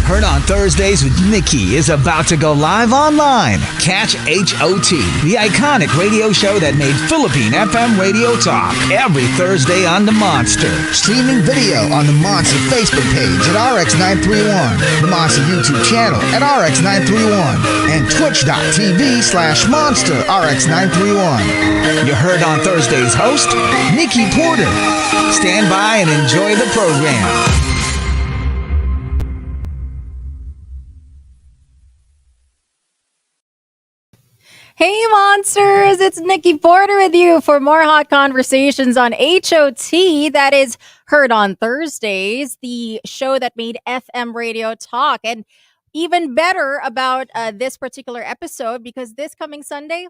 Heard on Thursdays with Nikki is about to go live online. Catch HOT, the iconic radio show that made Philippine FM radio talk, every Thursday on the Monster. Streaming video on the Monster Facebook page at RX931, the Monster YouTube channel at RX931, and twitch.tv/Monster RX931. You heard on Thursday's host, Nikki Porter. Stand by and enjoy the program. Hey Monsters, it's Nikki Porter with you for more hot conversations on HOT, that is Heard on Thursdays, the show that made FM radio talk. And even better about this particular episode, because this coming Sunday,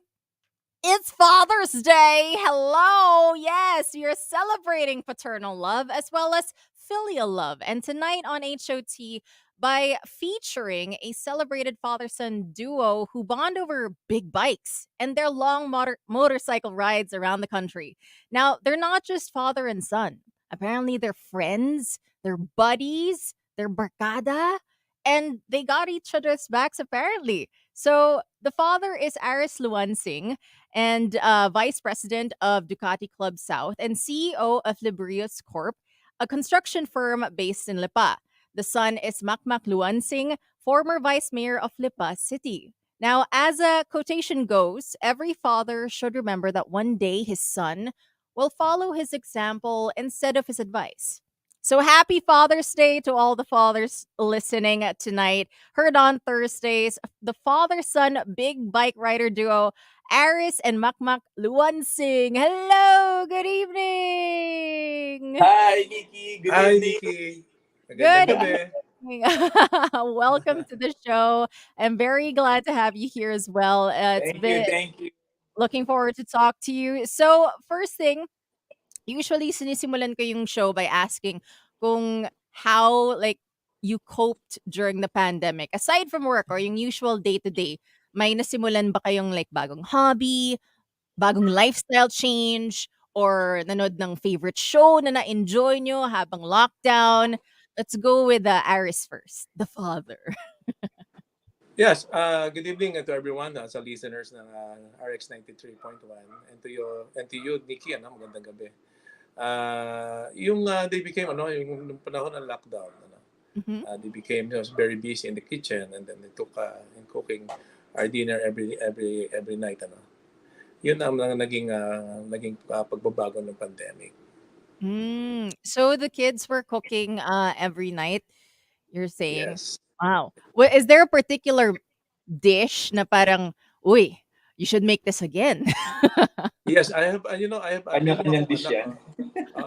it's Father's Day. Hello. Yes, you're celebrating paternal love as well as filial love. And tonight on HOT, by featuring a celebrated father-son duo who bond over big bikes and their long motorcycle rides around the country. Now, they're not just father and son. Apparently, they're friends, they're buddies, they're barkada, and they got each other's backs, apparently. So, the father is ARIS Luancing and Vice President of Ducati Club South and CEO of Librius Corp, a construction firm based in Lipa. The son is MAKMAK Luancing, former vice mayor of Lipa City. Now, as a quotation goes, every father should remember that one day his son will follow his example instead of his advice. So happy Father's Day to all the fathers listening tonight. Heard on Thursdays, the father-son big bike rider duo, ARIS and MAKMAK Luancing. Hello, good evening. Hi, Nikki. Good Hi, evening. Nikki. Good Magandang gabi. Welcome to the show. I'm very glad to have you here as well. Thank you. Looking forward to talk to you. So, first thing, usually sinisimulan ko yung show by asking kung how you coped during the pandemic. Aside from work or yung usual day-to-day, may nasimulan ba kayong bagong hobby, bagong lifestyle change, or nanood ng favorite show na na-enjoy nyo habang lockdown? Let's go with ARIS first, the father. Yes, good evening to everyone sa listeners ng RX93.1 and to you Nikki, magandang gabi. They became yung panahon ng lockdown, they became very busy in the kitchen, and then they took in cooking our dinner every night, Yun ang naging pagbabago ng pandemic. So the kids were cooking every night, you're saying? Yes. Wow. Well, is there a particular dish na parang, uy, you should make this again? Yes, I have Kanya-kanyang dish yan.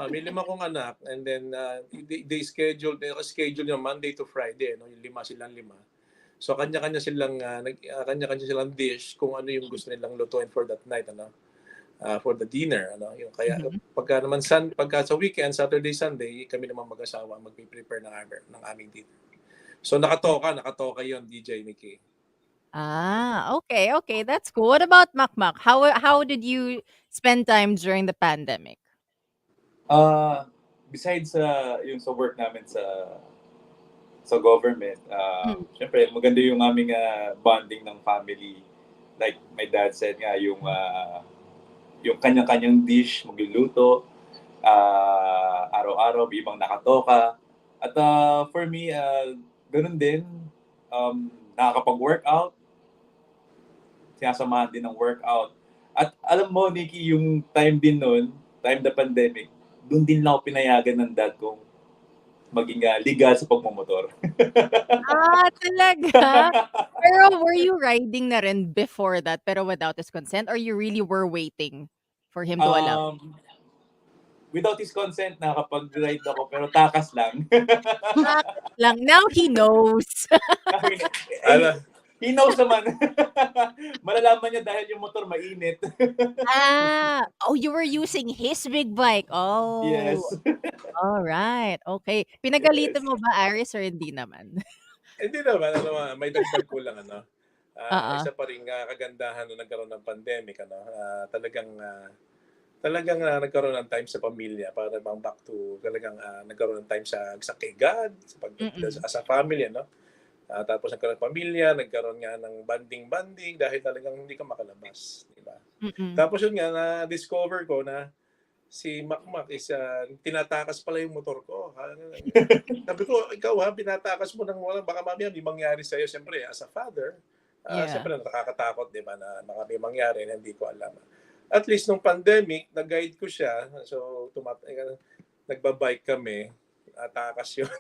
may 5 kong anak, and then they schedule yung Monday to Friday, yung 5 silang 5. So kanya-kanya silang dish kung ano yung gusto nilang lutuin for that night, for the dinner, yung kaya pagka sa weekend, Saturday, Sunday, kami naman mag-asawa magpe-prepare ng aming dinner. So nakatoka yon, DJ Nikki. Okay, that's cool. What about MAKMAK? How did you spend time during the pandemic? Besides yung sa work namin sa government, syempre maganda yung aming bonding ng family. Like my dad said nga, yung kanya-kanyang dish magluluto, araw-araw ibang nakatoka. At for me, ganun din, nakakapag-workout, sinasamahan din ng workout. At alam mo, Nikki, yung time din nun, time the pandemic, doon din lang ako pinayagan ng dad kong maging legal sa pagmumotor. Talaga? Pero were you riding na rin before that pero without his consent, or you really were waiting for him to allow? Without his consent, nakakapag-ride ako pero takas lang. Takas lang. Now he knows. He knows naman. Malalaman niya dahil yung motor mainit. You were using his big bike. Oh. Yes. All right. Okay. Pinagalitan mo ba, ARIS, or hindi naman? Hindi naman, may dagdag ko lang, Uh-uh. isa pa rin kagandahan nung nagkaroon ng pandemic, talagang nagkaroon ng time sa pamilya para back to talagang nagkaroon ng time sa kay God, sa as a family, Tapos nagkaroon ng pamilya, nagkaroon nga ng banding-banding dahil talagang hindi ka makalabas, di ba? Mm. Tapos yun nga, na-discover ko na si Makmak is tinatakas pala yung motor ko. Sabi ko, ikaw ha, pinatakas mo nang walang, baka mamaya may mangyari sa'yo. Siyempre, as a father, Yeah. siyempre nakakatakot, di ba, na baka may mangyari na hindi ko alam. At least nung pandemic, nag-guide ko siya. So, nagbabike kami, takas yun.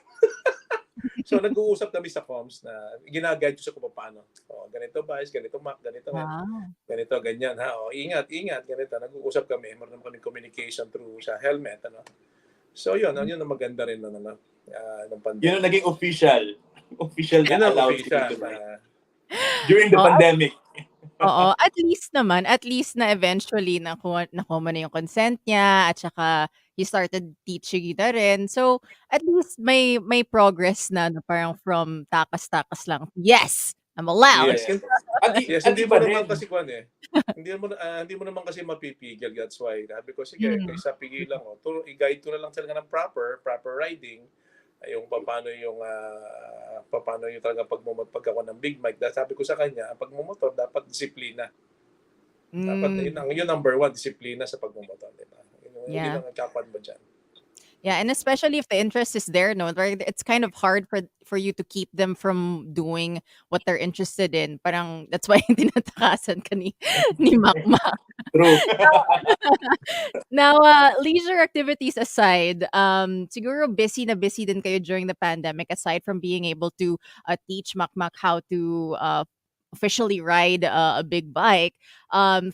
So, nag-uusap kami sa comms na ginaguide ko siya kung paano. Ganito ba, ganito Mac, ganito nga. Wow. Ganito, ganyan ha. Ingat, ganito. Nag-uusap kami. Meron kami communication through sa helmet. Ano? So, yun ang maganda rin ng pandemic. Yun ang naging official. Official Yun na ang allowed official. to during the pandemic. Oo, at least na eventually nakuha mo na yung consent niya at saka he started teaching you na rin. So, at least may progress na parang from takas-takas lang. Yes, I'm allowed. Yes. Yes. At, Yes, at hindi iba mo naman rin. kasi hindi mo naman kasi mapipigil. That's why sabi ko, sige, Mm. kaysa pigilan ko, i-guide ko na lang talaga ng proper riding. Yung paano yung talaga pag ako ng big mic. Dahil sabi ko sa kanya, ang pagmumotor dapat disiplina. Dapat yun number one, disiplina sa pagmumotor, di ba? Yun Yeah. ang kapan mo dyan. Yeah, and especially if the interest is there, no, right? It's kind of hard for you to keep them from doing what they're interested in. Parang that's why tinatakasan ka ni Makmak. True. Now, leisure activities aside, siguro busy na busy din kayo during the pandemic aside from being able to teach Makmak how to officially ride a big bike.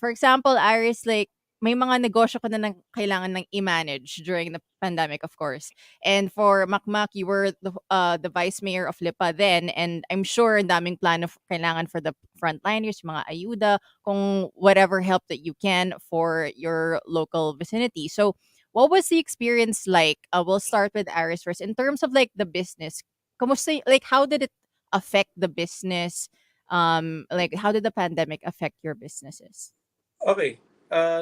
For example, Iris, like, may mga negosyo ka na kailangan ng i-manage during the pandemic, of course. And for Makmak, you were the vice mayor of Lipa then, and I'm sure ang daming plano kailangan for the frontliners, mga ayuda, kung whatever help that you can for your local vicinity. So, what was the experience like? We'll start with Iris first. In terms of like the business, kamusta, like how did it affect the business? Like how did the pandemic affect your businesses? Okay.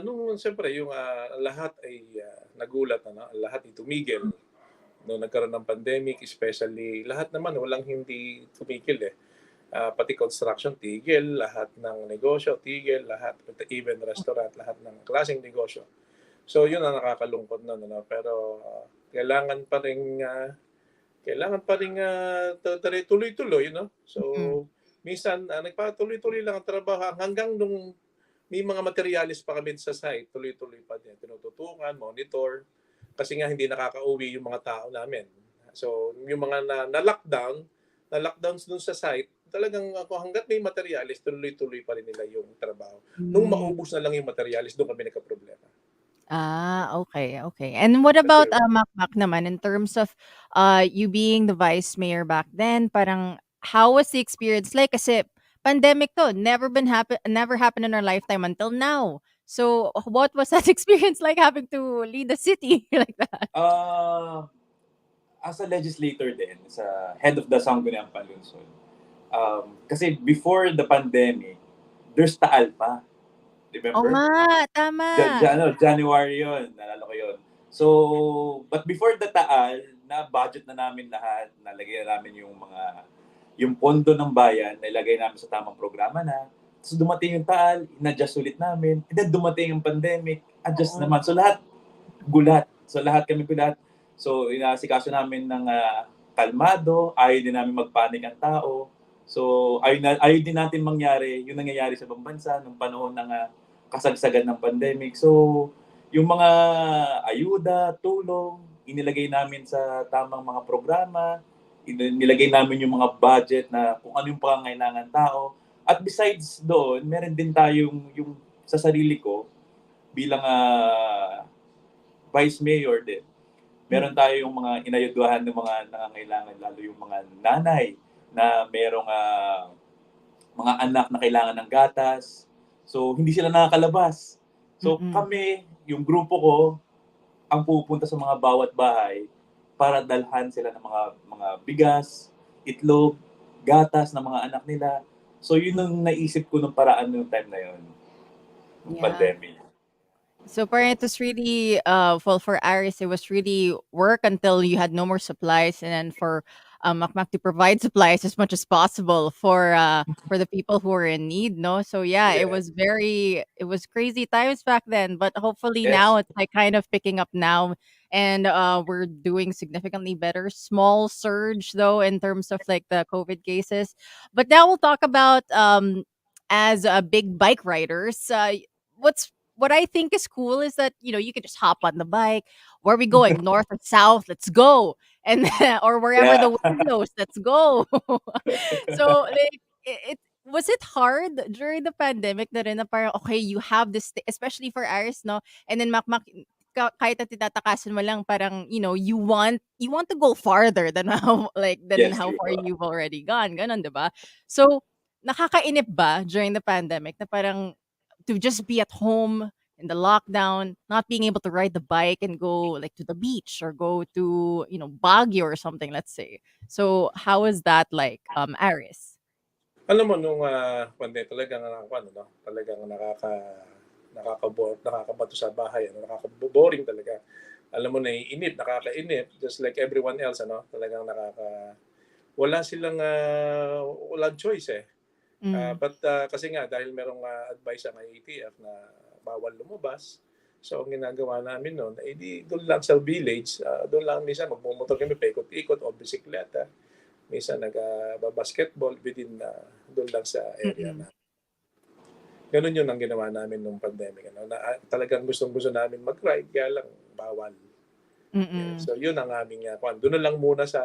Nung siyempre yung lahat ay nagulat lahat ay tumigil nung nagkaroon ng pandemic, especially lahat naman walang hindi tumigil eh. Pati construction tigil, lahat ng negosyo tigil, lahat even restaurant, lahat ng klaseng negosyo. So yun ang nakakalungkot pero kailangan pa rin tuloy-tuloy, So minsan nagpatuloy-tuloy lang ang trabaho hanggang nung may mga materialis pa kami sa site, tuloy-tuloy pa din. Tinututukan, monitor, kasi nga hindi nakaka-uwi yung mga tao namin. So, yung mga na-lockdowns dun sa site, talagang hanggat may materialis, tuloy-tuloy pa rin nila yung trabaho. Nung maubos na lang yung materialis, doon kami nagka-problema. Okay. And what about Kasi, Makmak naman in terms of you being the vice mayor back then? Parang how was the experience like? Kasi pandemic to, never happened in our lifetime until now. So what was that experience like having to lead the city like that? As a legislator din, sa head of the Sangguniang Panlungsod, kasi before the pandemic, there's Taal pa. Oo Remember? nga, tama. January yun. Nalala ko yun. So, but before the Taal, na-budget na namin lahat. Nalagay na namin yung pondo ng bayan, nilagay namin sa tamang programa na. So, dumating yung Taal, in-adjust ulit namin. And then, dumating yung pandemic, adjust naman. So, lahat gulat. So, lahat kami gulat. So, inasikaso namin ng kalmado, ayaw din namin magpanik ang tao. So, ayaw din natin mangyari yung nangyayari sa ibang bansa nung panahon ng kasagsagan ng pandemic. So, yung mga ayuda, tulong, inilagay namin sa tamang mga programa, nilagay namin yung mga budget na kung ano yung pangangailangan tao. At besides doon, meron din tayong yung sa sarili ko bilang vice mayor din. Meron tayong mga inayudahan ng mga nangangailangan, lalo yung mga nanay na merong mga anak na kailangan ng gatas. So, hindi sila nakakalabas. So, kami, yung grupo ko, ang pupunta sa mga bawat bahay para dalhan sila ng mga bigas, itlog, gatas ng mga anak nila. So, yun ang naisip ko nung paraan nung time na yun. Nung pandemic. So parang it was really for Aris it was really work until you had no more supplies, and then for Makmak to provide supplies as much as possible for the people who are in need, no? So yeah, Yeah. it was crazy times back then, but hopefully now Yes. it's like kind of picking up now, and we're doing significantly better. Small surge though in terms of like the COVID cases. But now we'll talk about as big bike riders. What I think is cool is that you can just hop on the bike. Where are we going? North or south? Let's go. And or wherever the Yeah. wind blows, let's go. So like it was it hard during the pandemic na rin na parang okay, you have this especially for Aris, no? And then makmak kahit na tinatakasan mo lang parang you want to go farther than Yes, how true. far you've already gone, ganun, 'di ba? So nakakainip ba during the pandemic na parang to just be at home in the lockdown, not being able to ride the bike and go like to the beach or go to, Baguio or something, let's say. So how is that like, Aris? Alam mo nung, pandemic talagang ano 'no, talagang nakakabato sa bahay ano, boring talaga. Alam mo naiinip, nakakainip just like everyone else ano, talagang wala silang, walang choice, eh. Mm, Kasi nga dahil merong, advice ang IATF na bawal lumabas, so ang ginagawa namin no'n, eh, di do'n lang sa village, do'n lang minsan magmomotor kami paikot-ikot o bisikleta. Minsan basketball within, do'n lang sa area mm, na gano'n 'yun ang ginawa namin nung pandemic ano, na, talagang gustong-gusto namin mag-ride kaya lang bawal. Yeah, mm, so 'yun ang aming, do'n na lang muna sa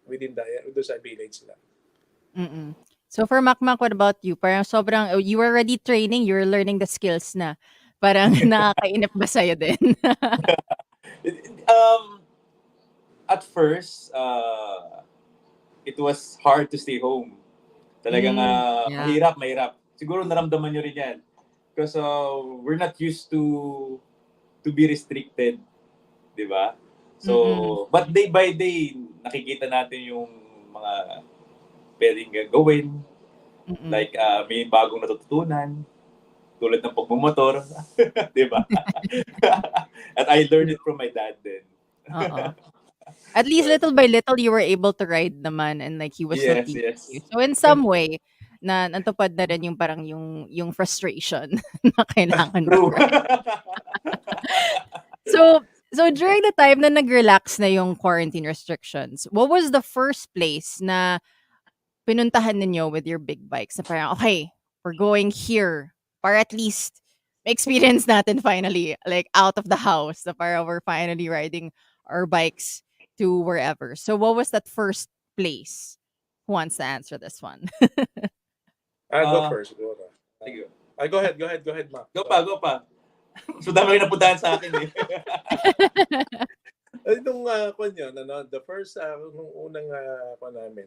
within do'n sa village lang. mm. So for Makmak, what about you? Parang sobrang you were already training, you were learning the skills na. Parang nakakainip ba sa'yo din? Um, at first, it was hard to stay home. Talagang Yeah. mahirap. Siguro naramdaman nyo rin yan. Because we're not used to be restricted, di ba? Mm, So, but day by day, nakikita natin yung mga pwedeng gagawin. mm. Like, may bagong natututunan, tulad ng pagmumotor, di ba? At I learned True. it from my dad din. Oo. At least So, little by little you were able to ride naman and like he was still yes, teaching you. yes. So in some way na natupad na rin yung parang yung frustration na kailangan True. mag-ride. So during the time na nag-relax na yung quarantine restrictions, what was the first place na pinuntahan ninyo with your big bikes na parang, okay, we're going here para at least experience natin finally, like out of the house, na para we're finally riding our bikes to wherever. So what was that first place? Who wants to answer this one? Go Ah, first siguro. sige. Go ahead, Mac. Go pa, go pa. So dami rin napuntahan sa akin eh. Ay nung, kuwan yun ano, the first, nung unang, kuwan namin,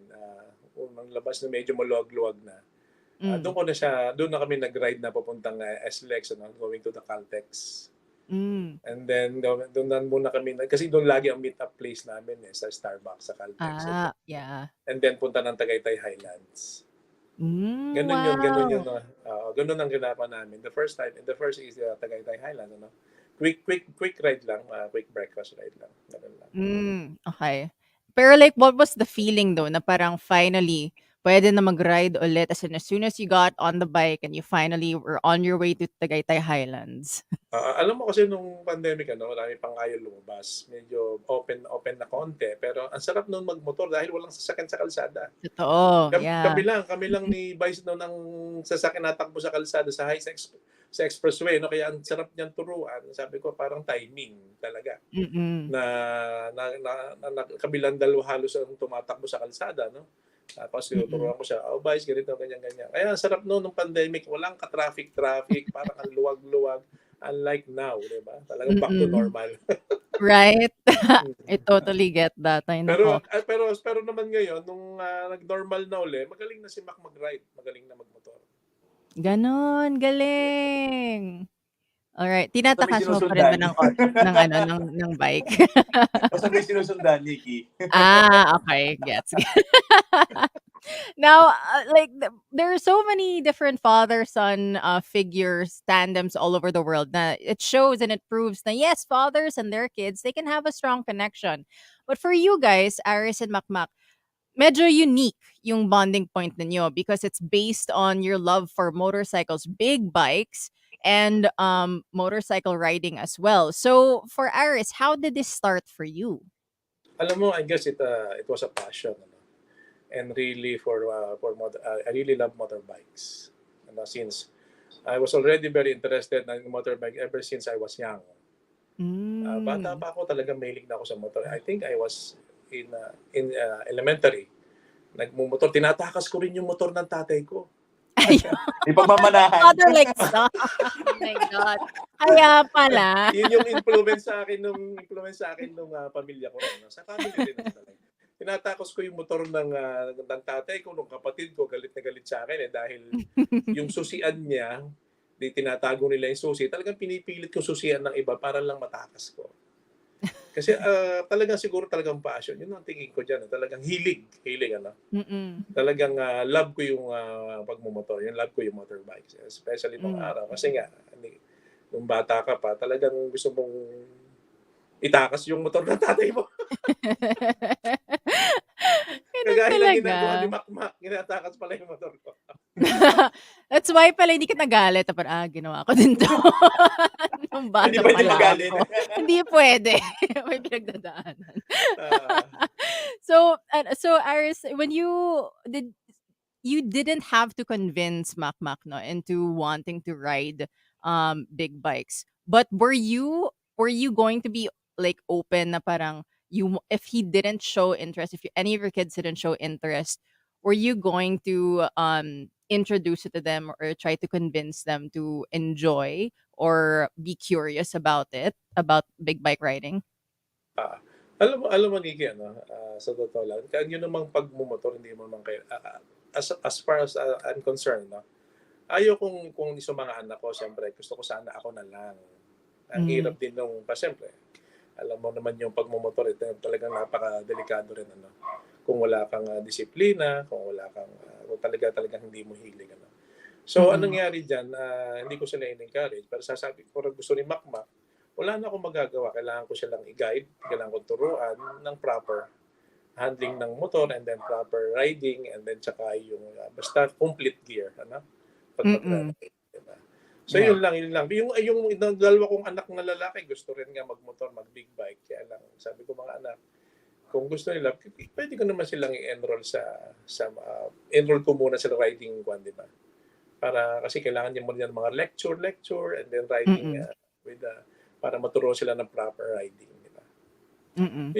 unang labas na medyo maluwag-luwag na, Mm. doon na kami nag-ride na papuntang, SLEX ano, going to the Caltex. Mm. And then doon na muna kami kasi doon lagi ang meet up place namin, eh, sa Starbucks sa Caltex. Ah, yeah. And then punta ng Tagaytay Highlands. Gano'n 'yun, Wow. gano'n ang ginawa namin. The first is, Tagaytay Highlands ano. Quick ride lang, quick breakfast ride lang, gano'n lang. Okay. Pero like, what was the feeling though na parang finally, pwede na mag-ride ulit as soon as you got on the bike and you finally were on your way to Tagaytay Highlands? Alam mo kasi nung pandemic ano, marami pang ayaw lumabas. Medyo open na konti, pero ang sarap nun magmotor dahil walang sasakyan sa kalsada. Totoo, yeah. Kami lang ni Vice no'n ang sasakyan na takbo sa kalsada sa expressway 'no, kaya ang sarap niyang turuan. Sabi ko parang timing talaga Mm, na kabilang dalawa halos ang tumatakbo sa kalsada 'no. Tapos mm. tinuturuan ko siya, "Oh, Vice ganito, ganyan." Kaya ang sarap no'n nung pandemic, walang ka-traffic, parang ang luwag-luwag. Unlike now, 'di ba? Talagang back to Mm. normal. Right? I Mm. totally get that. Ay Pero naku. pero naman ngayon nung, nag-normal na uli, magaling na si Mac mag-ride, magaling na magmotor. Gano'n, galing. Alright, Basta may tinatakasan mo pa rin ba sinusundan. ng ano, ng bike? Basta may sinusundan, Nikki. Okay, gets. Now, like there are so many different father-son figures, tandems all over the world. Na it shows and it proves that yes, fathers and their kids they can have a strong connection. But for you guys, Aris and Makmak, medyo unique yung bonding point ninyo because it's based on your love for motorcycles, big bikes, and motorcycle riding as well. So for Aris, how did this start for you? Alam mo, I guess it was a passion, ano? And really I really love motorbikes. Ano, since I was already very interested in motorbike ever since I was young. Bata Mm. pa ako, talagang mahilig na ako sa motor. I think I was in elementary. Nagmumotor. Tinatakas ko rin yung motor ng tatay ko. Ayun. May pagmamanahan. Father like son. Oh my God. Kaya pala. Yun yung influence sa akin nung pamilya ko rin. Sa family rin naman talaga. Tinatakos ko yung motor ng tatay ko, nung kapatid ko, galit na galit sa akin dahil yung susian niya, di tinatago nila yung susi. Talagang pinipilit ko susian ng iba para lang matakas ko. Kasi talagang siguro talagang passion. Yun ang tingin ko dyan. Talagang hilig ano. Mm-mm. Talagang love ko yung pagmumotor. Yung love ko yung motorbikes. Especially nung araw. Kasi nga, nung bata ka pa, talagang gusto mong itakas yung motor ng tatay mo. Ganun Kagaya lang talaga. ginagawa ni Makmak, tinatakas pala yung motor ko. That's why pala hindi ka nagalit. Ginawa ko din to. Nung bata Hindi pwede pala magalit. ako. Hindi pwede. May pinagdadaanan. Ah, So Aris, when you didn't have to convince Makmak no into wanting to ride big bikes. But were you going to be like open na parang if he didn't show interest, if any of your kids didn't show interest, were you going to introduce it to them or try to convince them to enjoy or be curious about big bike riding? ah. Alam mo Nikki, sa totoo lang, kaya yun namang pagmumotor, hindi mo naman kayo, as far as I'm concerned, no? Ayaw kung sa mga anak ko, siyempre, gusto ko sana ako na lang. Ang hirap din nung, siyempre, alam mo naman yung pagmumotor, ito talagang napaka-delikado rin, ano? Kung wala kang disiplina, kung kung talagang hindi mo hilig, ano? So, anong nangyari dyan, hindi ko sila in-encourage, pero sasabi ko, gusto ni Makmak, wala na akong magagawa. Kailangan ko silang i-guide, kailangan ko turuan ng proper handling ng motor and then proper riding and then tsaka yung basta complete gear, ano? Pag mag-ride, diba? So Right. yun lang. Yung dalawa kong anak na lalaki, gusto rin nga magmotor, mag-big bike. Kaya lang, sabi ko mga anak, kung gusto nila, pwede ko naman silang i-enroll enroll ko muna sa riding kwan, di ba? Kasi kailangan niya muna ng mga lecture, and then riding with para maturo sila ng proper riding, di ba? Yun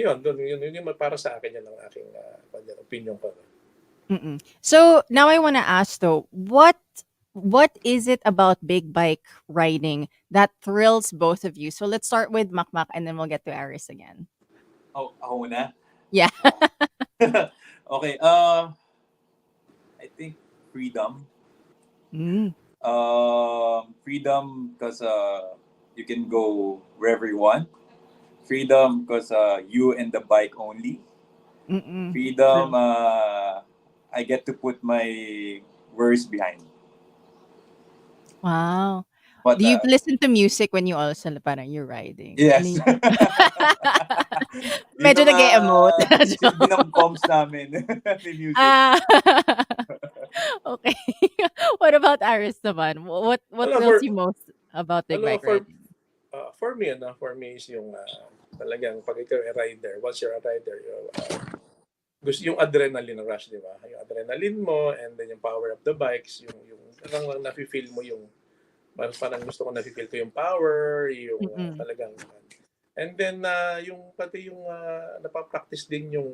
yung para sa akin, yan ang aking opinion ko. So now I want to ask though, what is it about big bike riding that thrills both of you? So let's start with Makmak and then we'll get to Aris again. Oh, ako na? Yeah. Okay. I think freedom. Freedom because you can go wherever you want. Freedom because you and the bike only. Freedom, I get to put my words behind. Wow. But, Do you listen to music when you also parang you're riding? yes. Medyo nag-e-emote. Silbi ng comms namin. May music. Okay. What about Aris naman? What thrills you most about big bike riding? For me is yung talagang pag ikaw ay rider, once you're a rider, gusto yung adrenaline rush, di ba? Yung adrenaline mo and then yung power of the bikes, yung parang nafi-feel mo yung parang gusto ko nafi-feel ko yung power, yung talagang and then yung pati yung napapractice din yung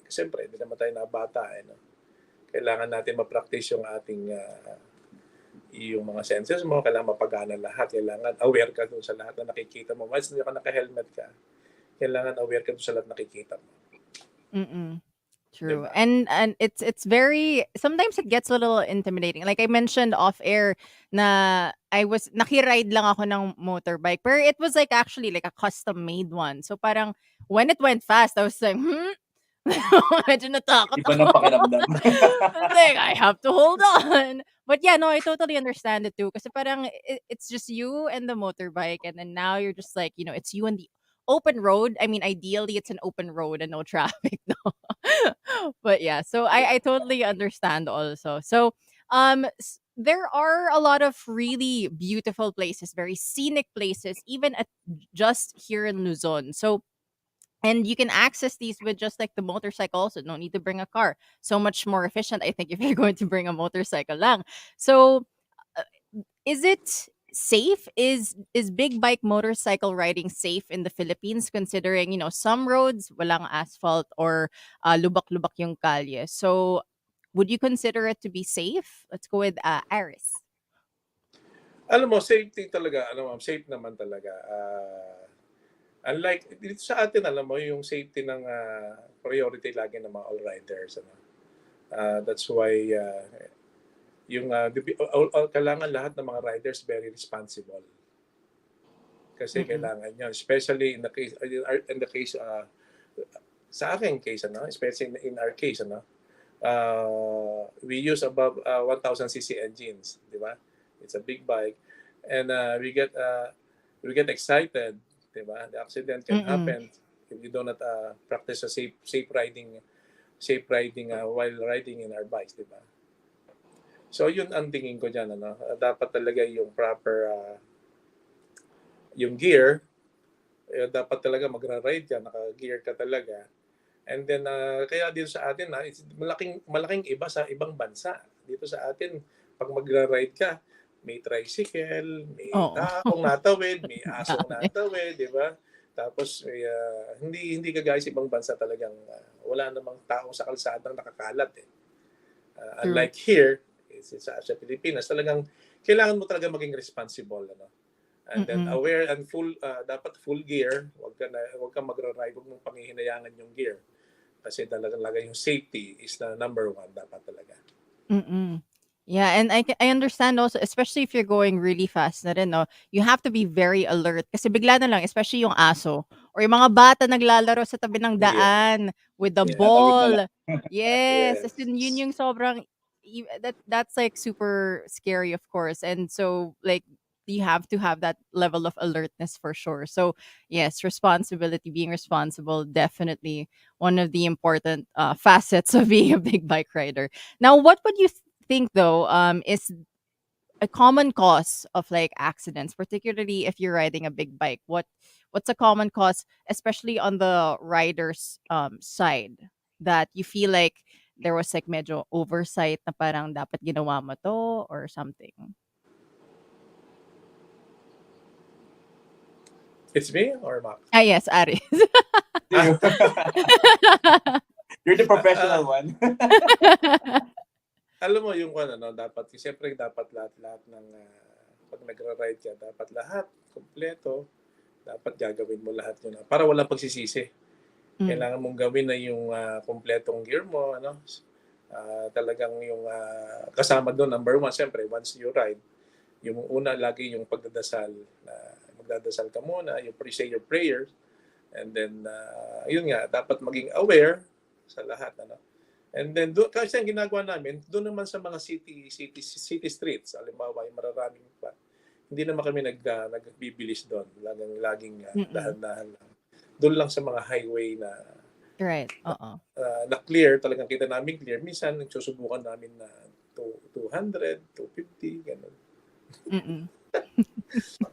siyempre hindi naman tayo na bata no? Kailangan natin ma-practice yung ating yung mga senses mo, kailangan mapagana lahat, kailangan aware ka dun sa lahat na nakikita mo. Once na naka-helmet ka, kailangan aware ka dun sa lahat na nakikita mo. True. Diba? And it's very sometimes it gets a little intimidating. Like I mentioned off air na nakiride lang ako ng motorbike. Pero it was like actually like a custom made one. So parang when it went fast, I was like, medyo natakot Iba ng pakiramdam. like, I have to hold on. But yeah, no, I totally understand it too. Kasi parang it's just you and the motorbike. And then now you're just like, it's you and the open road. I mean, ideally, it's an open road and no traffic, no. But yeah, so I totally understand also. So there are a lot of really beautiful places, very scenic places, even at just here in Luzon. So and you can access these with just like the motorcycle also. No need to bring a car. So much more efficient, I think, if you're going to bring a motorcycle lang. So uh, is it safe? Is big bike motorcycle riding safe in the Philippines, considering, some roads walang asphalt or lubak-lubak yung kalye? So would you consider it to be safe? Let's go with Aris. Alam mo, safety talaga, safe naman talaga. Unlike dito sa atin, alam mo, yung safety ng priority lagi ng mga all-riders. That's why kailangan lahat ng mga riders very responsible. Kasi Mm-mm. kailangan yun. Especially in the case, sa aking case, especially in our case, we use above 1,000cc engines, di ba? It's a big bike. And we get excited, di ba? The accident can Mm-mm. happen if you do not practice a safe riding while riding in our bikes, di ba? So yun ang tingin ko diyan, dapat talaga yung proper yung gear, dapat talaga magra-ride ka, naka-gear ka talaga. And then kaya dito sa atin malaking iba sa ibang bansa. Dito sa atin pag magra-ride ka, may tricycle, may Oo. taong natawid, may asong Dami. natawid, di ba? Tapos hindi kagaya sa ibang bansa talagang wala namang tao sa kalsadang nakakalat eh. True. Unlike here, sa Pilipinas, talagang kailangan mo talaga maging responsible, and then Mm-mm. aware and dapat full gear. Wag ka magra-ride, wag mong panghihinayangan yung gear. Kasi talaga yung safety is the number one dapat talaga. Mm. Yeah, and I understand also, especially if you're going really fast na rin, no? You have to be very alert kasi bigla na lang, especially yung aso or yung mga bata naglalaro sa tabi ng Yeah. daan with the Yeah. Tatawid na lang. ball. Yes, as in yun Yes. yung sobrang that's like super scary, of course. And so like you have to have that level of alertness for sure. So yes, responsibility, being responsible, definitely one of the important facets of being a big bike rider. Now, what would you think though is a common cause of like accidents, particularly if you're riding a big bike? What's a common cause, especially on the rider's side, that you feel like there was like medyo oversight na parang dapat ginawa mo to or something? It's me or Mac? Ah, yes, Aris. You're the Ah, professional one. alam mo yung dapat siyempre dapat lahat ng pag nagra-ride ka, dapat lahat kompleto, dapat gagawin mo lahat yun para walang pagsisisi. Mm. Kailangan mong gawin na yung kompletong gear mo, talagang yung kasama doon number one, siyempre once you ride, yung una lagi yung pagdadasal, magdadasal ka muna, you say your prayers, and then yun nga, dapat maging aware sa lahat, And then kasi ang ginagawa namin, doon naman sa mga city streets, halimbawa yung mararaming pa. Hindi naman kami nagbibilis doon, laging Mm-mm. dahan-dahan lang. Doon lang sa mga highway na Right. Uh-uh. na clear, talagang kita namin clear. Minsan nagsusubukan namin na 200, 250, ganun. Mm-mm.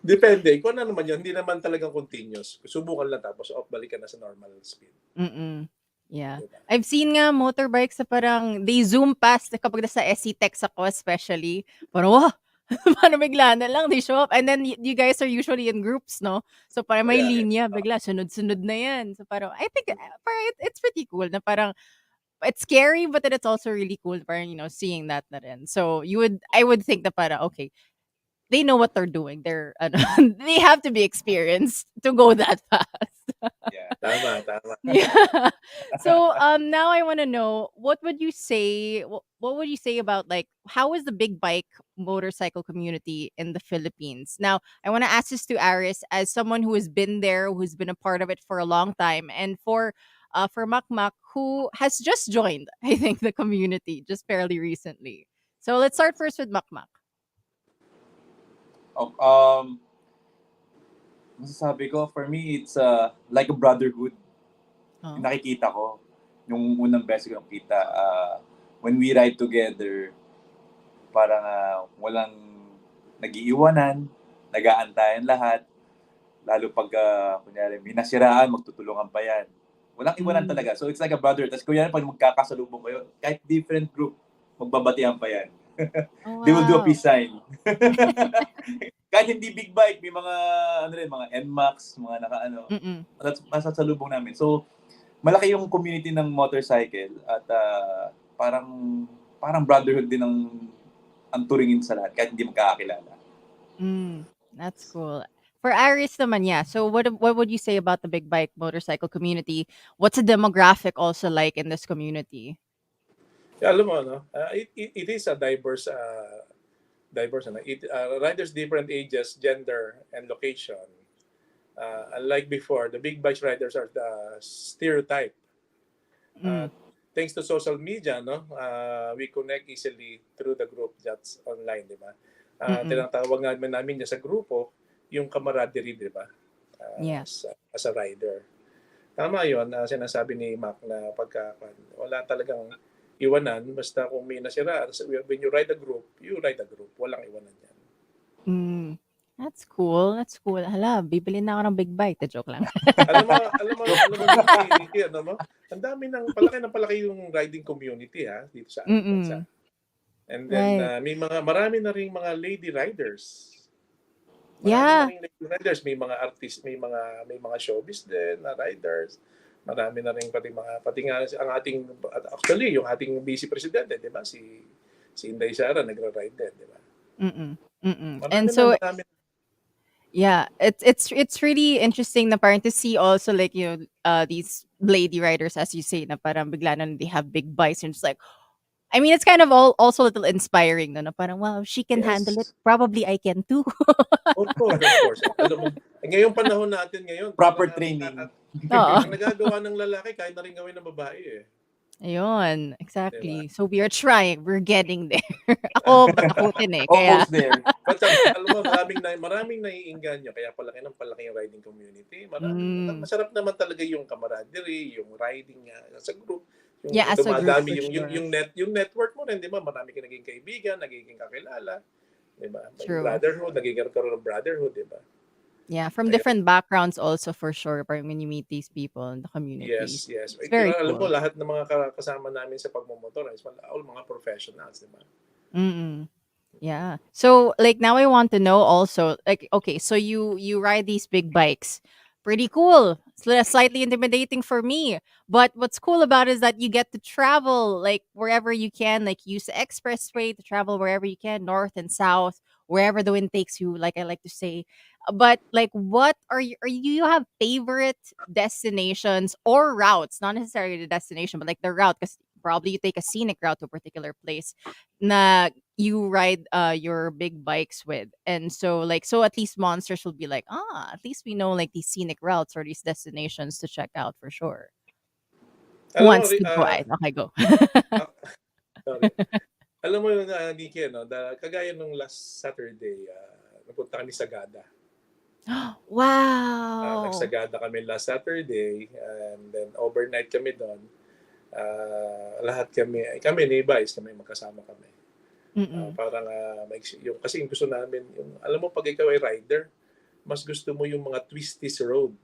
Depende. Kung ano naman yun, hindi naman talagang continuous. Subukan lang tapos balik ka na sa normal speed. Mm. Yeah. Diba? I've seen nga motorbikes na parang they zoom past na kapag nasa SC-Tex ako especially. Parang, wow! Parang bigla na lang, they show up. And then you guys are usually in groups, no? So parang may Yeah. linya, bigla, sunod-sunod na yan. So parang, I think, parang it's pretty cool na parang, it's scary, but then it's also really cool parang, seeing that na rin. So I would think na parang, okay, they know what they're doing. They have to be experienced to go that fast. Yeah. Tama. Yeah. So now I want to know, what would you say about like how is the big bike motorcycle community in the Philippines? Now, I want to ask this to Aris as someone who has been there, who's been a part of it for a long time, and for Makmak who has just joined, I think, the community just fairly recently. So let's start first with Makmak. Oh, masasabi ko, for me, it's like a brotherhood. Oh. Nakikita ko, yung unang beses ko nakita, when we ride together, parang walang nag-iiwanan, nag-aantayan lahat, lalo pag, kunyari, may nasiraan, magtutulungan pa yan. Walang iwanan talaga. So it's like a brother. Tapos kunyari, pag magkakasalubong kayo, kahit different group, magbabatian pa yan. Oh, They will do a wow. peace sign. Kahit hindi big bike, may mga mga NMAX, mga Mm-mm. that's masasalubong namin. So malaki yung community ng motorcycle at parang brotherhood din ang turingin sa lahat kahit hindi magkakakilala. That's cool. For Aris naman, yeah. So what would you say about the big bike motorcycle community? What's the demographic also like in this community? Alam mo, it is a diverse, riders different ages, gender, and location. Unlike before, the big bike riders are the stereotype. Mm. Thanks to social media, we connect easily through the group that's online, di ba? Mm-mm. Tinatawag namin niya sa grupo yung camaraderie, di ba? Yeah. As a rider. Tama yun, sinasabi ni Mac na wala talagang iwanan, basta kung may nasira, when you ride a group, you ride a group. Walang iwanan yan. That's cool. That's cool. Hala, bibili na ako ng big bike. Joke lang. alam mo, Nikki, ang dami palaki yung riding community dito sa ating bansa. Mm-mm. And then Right. marami na ring mga lady riders. Yeah. May mga artist, may mga showbiz din na riders. Marami na rin pati nga ang ating, actually yung ating vice presidente, di ba? Si Inday Sara nagra-ride din, di ba? And so Marami. yeah, it's really interesting na parang to see also like these lady riders as you say na parang bigla na they have big bikes and it's like I mean it's kind of also a little inspiring no na parang wow, if she can handle it, Yes. probably I can too. Of course. Alam mo, ngayong panahon natin ngayon, Proper training. Oo. ang nagagawa ng lalaki, kaya na rin gawin ng babae eh. Ayun, Diba? exactly. So we are trying, we're getting there. Ako patakutin kaya. Almost there. But alam mo, maraming naiinganyo, kaya palaki yung riding community. Masarap naman talaga yung camaraderie, yung riding sa group. Yeah, as a group, dumadami for sure. yung network mo rin, di ba? Marami kang naging kaibigan, nagiging kakilala. Di ba? May True. brotherhood, nagiging karoon ng brotherhood, di ba? Yeah, from different backgrounds also for sure. Parang when you meet these people in the community. Yes. It's very Alam mo, cool. lahat ng mga kasama namin sa pagmumotor, all mga professionals, di ba? Yeah. So like now I want to know also like okay, so you ride these big bikes. Pretty cool. It's slightly intimidating for me. But what's cool about it is that you get to travel like wherever you can, like use the expressway to travel wherever you can, north and south, wherever the wind takes you, like I like to say. But like what are you have favorite destinations or routes, not necessarily the destination, but like the route, because probably you take a scenic route to a particular place na you ride your big bikes with. And so at least monsters will be like, at least we know like these scenic routes or these destinations to check out for sure. Who Alam mo, wants to go? Okay, go. sorry. Alam mo yung Nikki, kagaya nung last Saturday, napunta kami sa Sagada. Wow. Nagsagada kami last Saturday and then overnight kami doon. Lahat kami ni Vice, kami magkasama kami. Parang kasi yung gusto namin, alam mo pag ikaw ay rider, mas gusto mo yung mga twisties road.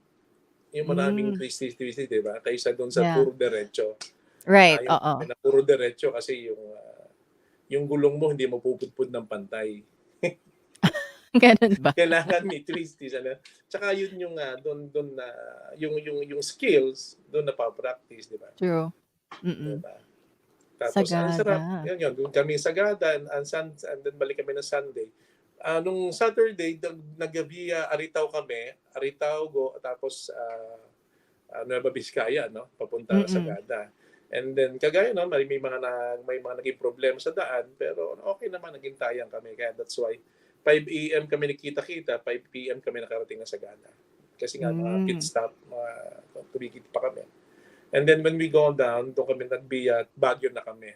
Yung maraming twisties, di ba? Kaysa doon sa puro diretso. Right, Yung puro diretso kasi yung gulong mo hindi mo pupudpud ng pantay. Ganun ba? Kailangan may twisties. Tsaka yun yung doon na yung skills doon na pa-practice, di ba? True. Diba? Tapos ang sarap. Yun. Doon kami sa Sagada and then balik kami na Sunday. Nung Saturday, nag-via Aritaw kami. Aritaw, tapos Nueva Vizcaya, no? Papunta sa Sagada. And then kagaya may mga naging problema sa daan, pero okay naman, naging tayang kami. Kaya that's why 5 a.m. kami nakita-kita, 5 p.m. kami nakarating na Sagada. Kasi nga mga pit stop, tumikit pa kami. And then when we go down, doon kami nag-via Baguio na kami.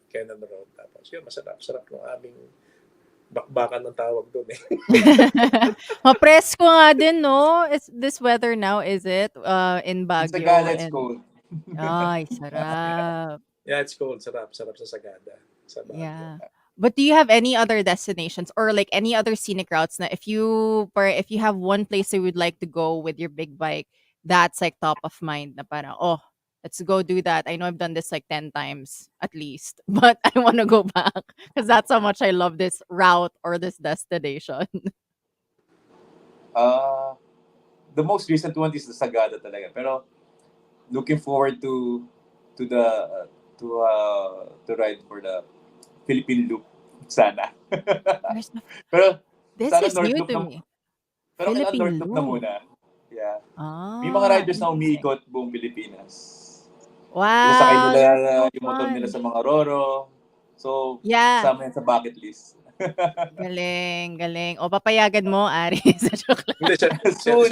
Cannon Road. Tapos yun, masarap ng aming bakbakan ng tawag doon eh. Mapresko nga din, no? It's this weather now, is it? In In Baguio Sagada, it's and cold. ay, sarap. Yeah, it's cold. Sarap sa Sagada. Sa Baguio. Yeah. But do you have any other destinations or like any other scenic routes na if you have one place you would like to go with your big bike, that's like top of mind na parang, oh, let's go do that. I know I've done this like 10 times at least, but I want to go back because that's how much I love this route or this destination. Uh, the most recent one is the Sagada talaga. Pero looking forward to the to ride for the Philippine Loop sana. There's no- Pero This sana is North new Loop to na, me. pero kailangan North Philippine Loop na Loop. muna. Yeah. May mga Ah, riders na interesting. umiikot buong Pilipinas. Sinasakay Wow, nila that's so yung motor nila fun. sa mga Roro. So, Yeah. kasama yan sa bucket list. Galing, galing. O papayagan mo, Aris. Joke lang. Hindi, Soon!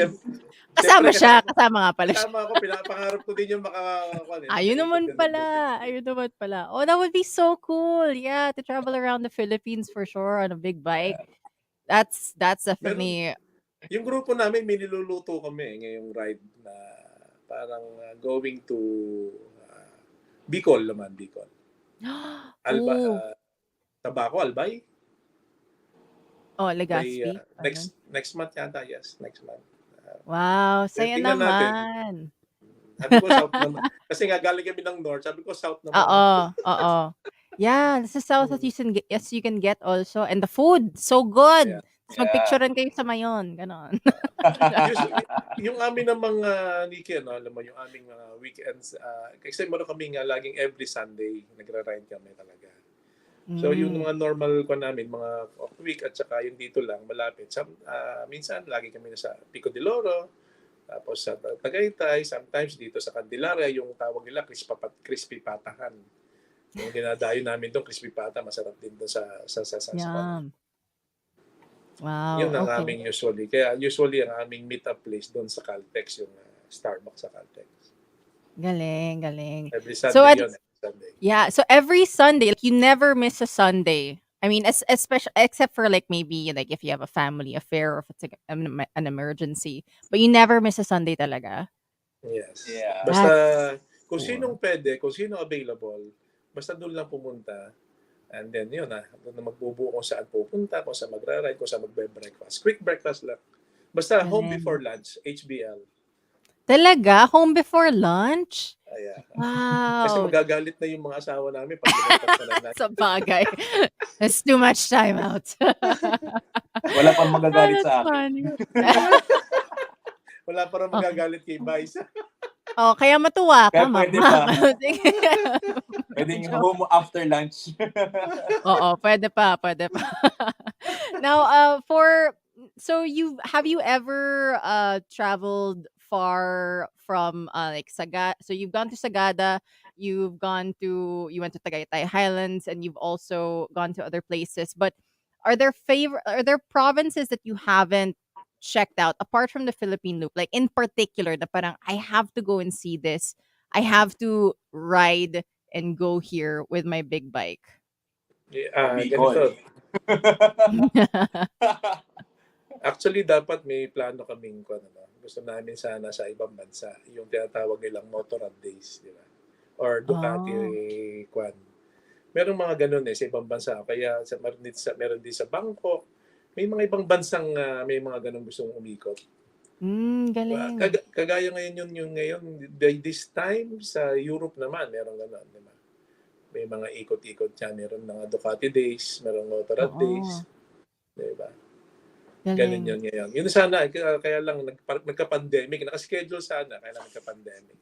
Kasama siya, kasama, kasama nga pala siya. kasama ako, pinapangarap ko din yung Ayun makaikot naman din ng pala. Philippines. Ayun naman pala. Oh, that would be so cool. Yeah, to travel around the Philippines for sure on a big bike. That's Meron, definitely yung grupo namin, may niluluto kami ngayong ride na parang going to uh, Bicol naman, Bicol. Alba, oh, Tabaco, Albay. oh, May Legazpi. Ganun. next month yata, yes, next month. Wow, saya Tingnan natin. naman. Sabi ko south naman. Kasi nga galing kami ng north, sabi ko south naman. Oo, oo. Yeah, this is south that you can get also. And the food, so good. Yeah. Tapos Yeah. magpicturean kayo sa mayon. Ganon. Usually, yung amin ng mga Nikki, no, alam mo, yung aming mga weekends, kasi meron kami nga laging every Sunday, nagra-ride kami talaga. So yung Mm. mga normal ko namin, mga off week at saka yung dito lang, malapit. Minsan, lagi kami nasa Pico de Loro, tapos sa Tagaytay, sometimes dito sa Candelaria, yung tawag nila crispy patahan. Yung dinadayo namin doon, crispy pata, masarap din doon sa Yum. Wow, Yun ang okay. aming usually. Kaya usually ang aming meet-up place doon sa Caltex, yung Starbucks sa Caltex. Galing, galing. Every Sunday So yun, every Sunday. yeah, so every Sunday, like you never miss a Sunday. I mean, especially except for like maybe like if you have a family affair or if it's like an emergency, but you never miss a Sunday talaga. Yes. Yeah. Basta kung cool. sinong pwede, kung sinong available, basta doon lang pumunta. And then yun doon na magbubuo kung saan pupunta, kung saan magra-ride, kung saan magbe-breakfast. Quick breakfast lang. Basta home Galing. before lunch, HBL. Talaga? Home before lunch? Ayan. Kasi Wow. magagalit na yung mga asawa namin pag lumipat na lang. Sa bagay. It's too much time out. Wala pang magagalit That's sa akin. funny. Wala pa rin magagalit kay Vice. Oh, kaya matuwa ka, Kaya pwede mama. pa. Pwedeng home after lunch. Oo, pwede pa, pwede pa. Now, so have you ever traveled far from like Sagada? So you've gone to Sagada, you went to Tagaytay Highlands, and you've also gone to other places. But are there provinces that you haven't checked out apart from the Philippine Loop? Like in particular, the parang I have to go and see this. I have to ride and go here with my big bike. Ganito. Actually, dapat may plano kaming gusto namin sana sa ibang bansa. Yung tinatawag nilang Motorrad Days, di ba? Or Ducati Kwan. Merong mga ganun sa ibang bansa. Kaya meron din sa Bangkok. May mga ibang bansang may mga ganun gustong umikot. Galing. Kagaya ngayon yung ngayon, this time sa Europe naman, meron ganun, di ba? May mga ikot-ikot dyan. Meron mga Ducati Days, meron Motorrad Days. Di ba? Ganun yun ngayon. Yun sana, kaya lang nagka-pandemic. Nakaschedule sana, kaya lang nagka-pandemic.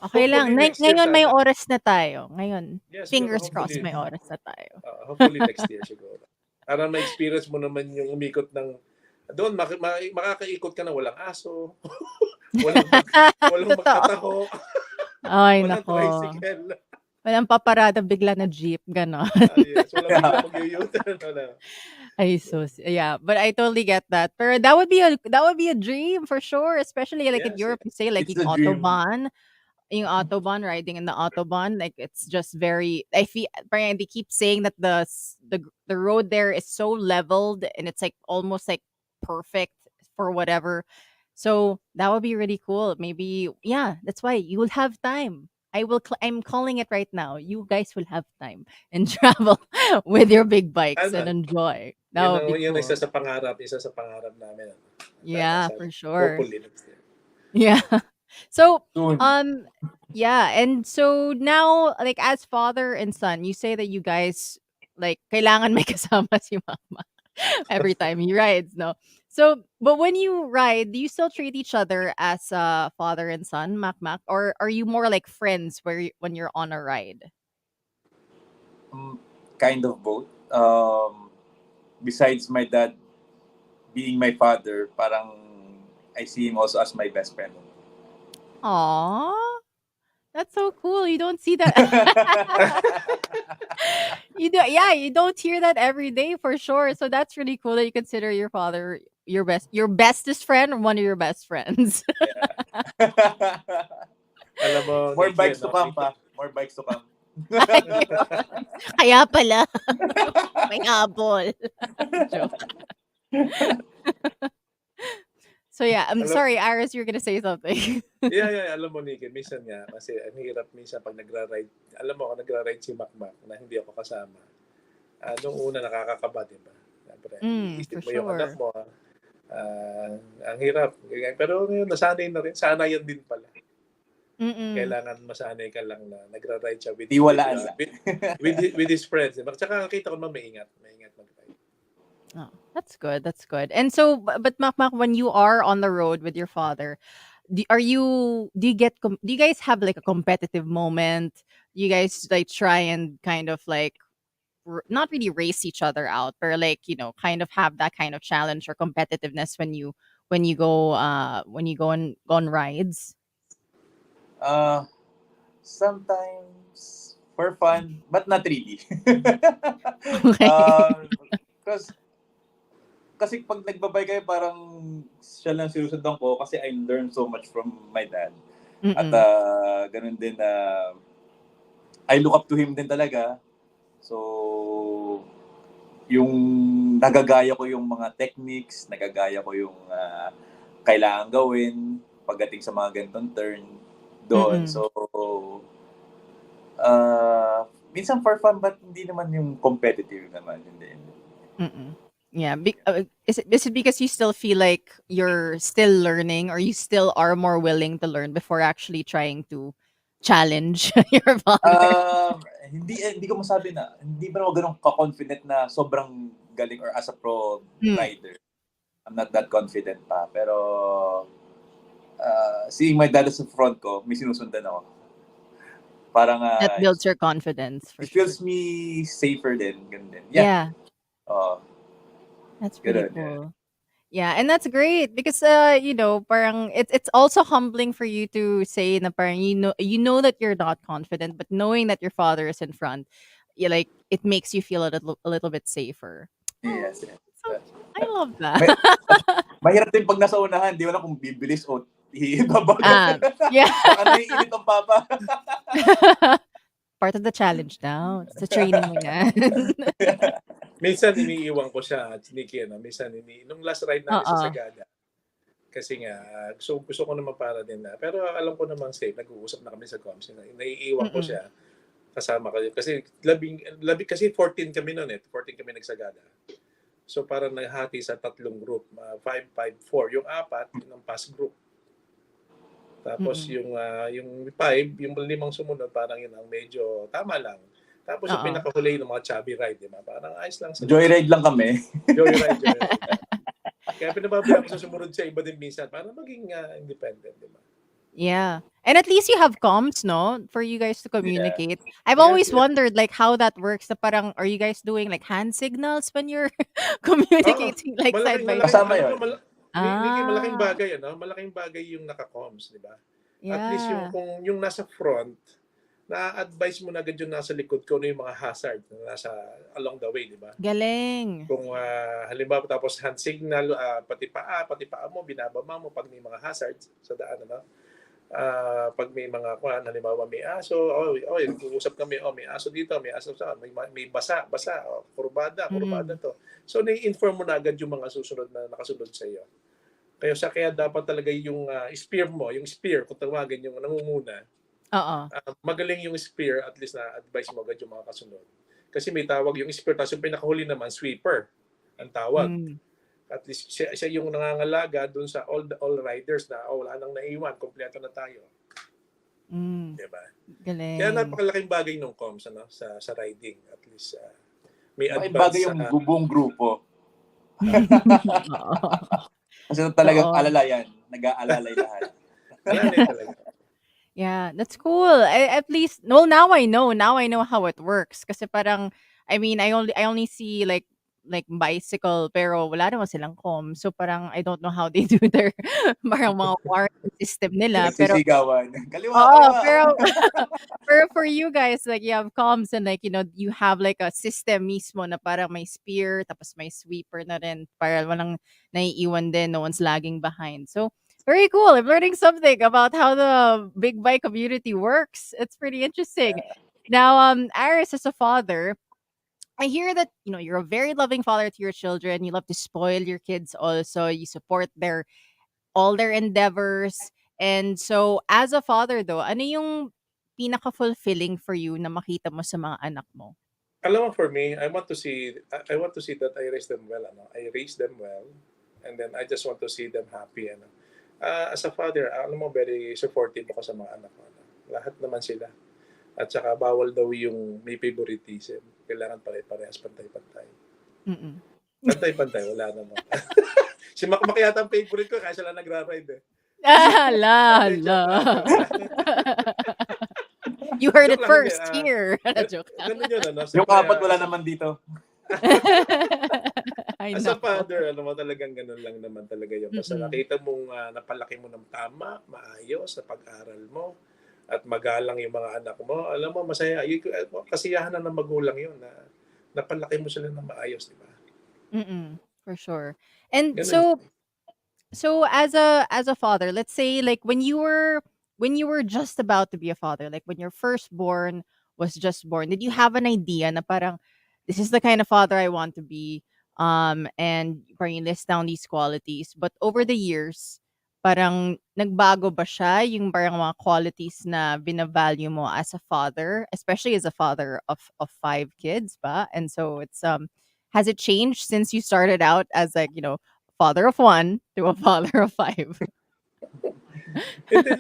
Okay lang. Ngayon may oras na tayo. Ngayon, yes, fingers crossed may oras na tayo. Hopefully next year siguro. Para ma-experience mo naman yung umikot ng doon, makakaikot ka na walang aso, walang magtataho, Ay, walang nako. tricycle. Walang paparada bigla na jeep, gano'n. Yes, walang bigla mag-u-turn. Ay, yeah. But I totally get that. Pero that would be a dream for sure, especially like in Europe, you say like It's yung a dream. Autobahn. yung autobahn, riding in the autobahn, like it's just very. I feel parang they keep saying that the road there is so leveled and it's like almost like perfect for whatever. So that would be really cool. Maybe yeah, that's why you will have time. I'm calling it right now. You guys will have time and travel with your big bikes and Ano, enjoy. That would be yun ang cool. isa sa pangarap namin. Ano. Yeah, Sana, for sure. hopefully next year. Yeah. So, Soon. yeah, and so now, like as father and son, you say that you guys like kailangan may kasama si mama every time he rides, no? So, but when you ride, do you still treat each other as father and son, Makmak, or are you more like friends when you're on a ride? Kind of both. Besides my dad being my father, parang I see him also as my best friend. Aww, that's so cool. You don't see that. You don't hear that every day for sure. So that's really cool that you consider your father your bestest friend or one of your best friends. Alam mo, More Nikki, bikes to ano, come pa. More bikes to come. Ayun. Kaya pala. May habol. Joke. So yeah, I'm alam, sorry, Iris, you're gonna say something. alam mo, Nikki, minsan nga, kasi ang hirap minsan pag nagra-ride, alam mo, ako nagra-ride si Makmak na hindi ako kasama. Nung una nakakakaba, di ba? Siyempre, For iisip mo yung anak sure. mo, ang hirap. Pero ngayon, nasanay na rin. Sanayan din pala. Mm-mm. Kailangan masanay ka lang na nagra-ride siya Tiwalaan lang. with his friends. Diba? Tsaka nakita ko naman maingat mag-ride. Oh, that's good. That's good. And so, but Makmak, when you are on the road with your father, do you guys have like a competitive moment? You guys like try and kind of like not really race each other out, but like kind of have that kind of challenge or competitiveness when you go on rides. Uh, Sometimes for fun, but not really. Okay. Because kasi pag nagbabay kayo, parang siya lang sinusundan ko kasi I learned so much from my dad. At Mm-mm. ganun din na I look up to him din talaga. So, yung nagagaya ko yung mga techniques, nagagaya ko yung kailangan gawin pagdating sa mga ganitong turn doon. Mm-mm. So, minsan for fun, but hindi naman yung competitive naman. Hindi. Mm-mm. Yeah. Is it because you still feel like you're still learning, or you still are more willing to learn before actually trying to challenge your father? Hindi ko masabi na, hindi pa ako ganun ka-confident na sobrang galing or as a pro Mm. rider. I'm not that confident pa. Pero, seeing my dad sa front ko, may sinusundan ako. Parang, That builds your confidence for it sure. feels me safer din. Ganun din. Yeah. Yeah, Uh, that's pretty Ganun, yeah. cool. Yeah, and that's great because parang it's also humbling for you to say na parang you know that you're not confident, but knowing that your father is in front, like it makes you feel a little bit safer. Oh, Yes, yes. so I love May, that. mahirap din pag nasa unahan, di mo na kung bibilis o ibabagal. Yeah. Baka naiinit ang papa. Part of the challenge now. It's the training mo yan. Minsan iniiwan ko siya, Nikki, ano? Nung last ride namin sa Oo. Sagada, kasi nga, gusto ko naman para din na. Pero alam ko namang safe, nag-uusap na kami sa comms. Naiiwan ko Mm-mm. siya, kasama ko. Kasi kasi 14 kami noon 14 kami nagsagada. So parang naghati sa tatlong group, 5, 5, 4. Yung apat, yun ang pass group. Tapos Mm-mm. yung 5, yung 5 sumunod, parang yun ang medyo tama lang. Tapos yung Oo. pinakahuli ng mga chubby ride, di ba? Parang ayos lang sila. Joyride lang kami. Joyride. Kaya pinababayaan ko sa sumunod sa iba din minsan para maging independent, di ba? Yeah. And at least you have comms, no? For you guys to Yeah. communicate. I've Yes, always yes. wondered like how that works. Na parang are you guys doing like hand signals when you're Oo, communicating like side by malaking, side? Kasama alam yun. mo, Nikki, malaking Ah, bagay, malaking bagay yung naka-comms, di ba? At least yeah. kung yung nasa front, na-advise mo na agad yung nasa likod ko ano yung mga hazard na nasa along the way, di ba? Galing. Kung halimbawa tapos hand signal, pati paa mo, binababa mo pag may mga hazards sa daan, ano? Pag may mga halimbawa may aso, nag-uusap kami, may aso dito, may aso sa, may basa, kurbada Mm. to. So nai-inform mo na agad yung mga susunod na nakasunod sa iyo. Kaya dapat talaga yung spear mo, yung spear, kung tawagin yung nangunguna, Oo. magaling yung spear, at least na advise mo agad yung mga kasunod. Kasi may tawag yung spear, tapos yung pinakahuli naman, sweeper, ang tawag. Mm. At least siya yung nangangalaga dun sa all riders na wala nang naiwan, kompleto na tayo. Mm. Diba? Kaya Galing. napakalaking bagay ng comms sa riding. At least may Malaking advance bagay yung buong grupo. Oo. Kasi talagang Oo. alala yan. Nag-aalalay lahat. alalay talaga. Yeah, that's cool. At least, well, now I know. Now I know how it works. Kasi parang, I mean, I only see like bicycle, pero wala naman silang com. So parang I don't know how they do their parang mga warning system nila. Pero Nagsisigawan. Kaliwa, oo, kaliwa. pero for you guys, like you have comms and like, you have like a system mismo na parang may spear, tapos may sweeper na rin para walang naiiwan din, no one's lagging behind. So, very cool. I'm learning something about how the big bike community works. It's pretty interesting. Now, Aris, as a father, I hear that you're a very loving father to your children. You love to spoil your kids also. You support their all their endeavors. And so, as a father though, ano yung pinaka-fulfilling for you na makita mo sa mga anak mo? Alam mo, for me, I want to see that I raise them well. I raise them well, and then I just want to see them happy. As a father, alam mo, very supportive ako sa mga anak ko. Lahat naman sila. At saka bawal daw yung may favoritism. Kailangan pare-parehas, pantay-pantay. Mm. Pantay-pantay, wala naman. Si Makmak yata ang favorite ko, kaya sila nagra-ride eh. Hala, Hindi, hala. joke lang. You heard Joke it lang, hindi. first here. Joke lang. Ganun yun, Yung Siyempre, apat wala naman dito. Ay, as a nako. father, talagang ganun lang naman talaga yun. Basta Mm-mm. nakita mong napalaki mo ng tama, maayos, sa pag-aral mo, at magalang yung mga anak mo, alam mo, masaya. Kasiyahan na ng magulang yun na napalaki mo sila ng maayos, di ba? Mm-mm. For sure. And Ganun. so as a father, let's say like when you were just about to be a father, like when your firstborn was just born, did you have an idea na parang this is the kind of father I want to be? And parang you list down these qualities, but over the years, parang nagbago ba siya yung parang mga qualities na binavalue mo as a father, especially as a father of 5 kids, ba? And so it's has it changed since you started out as like, father of 1 to a father of 5?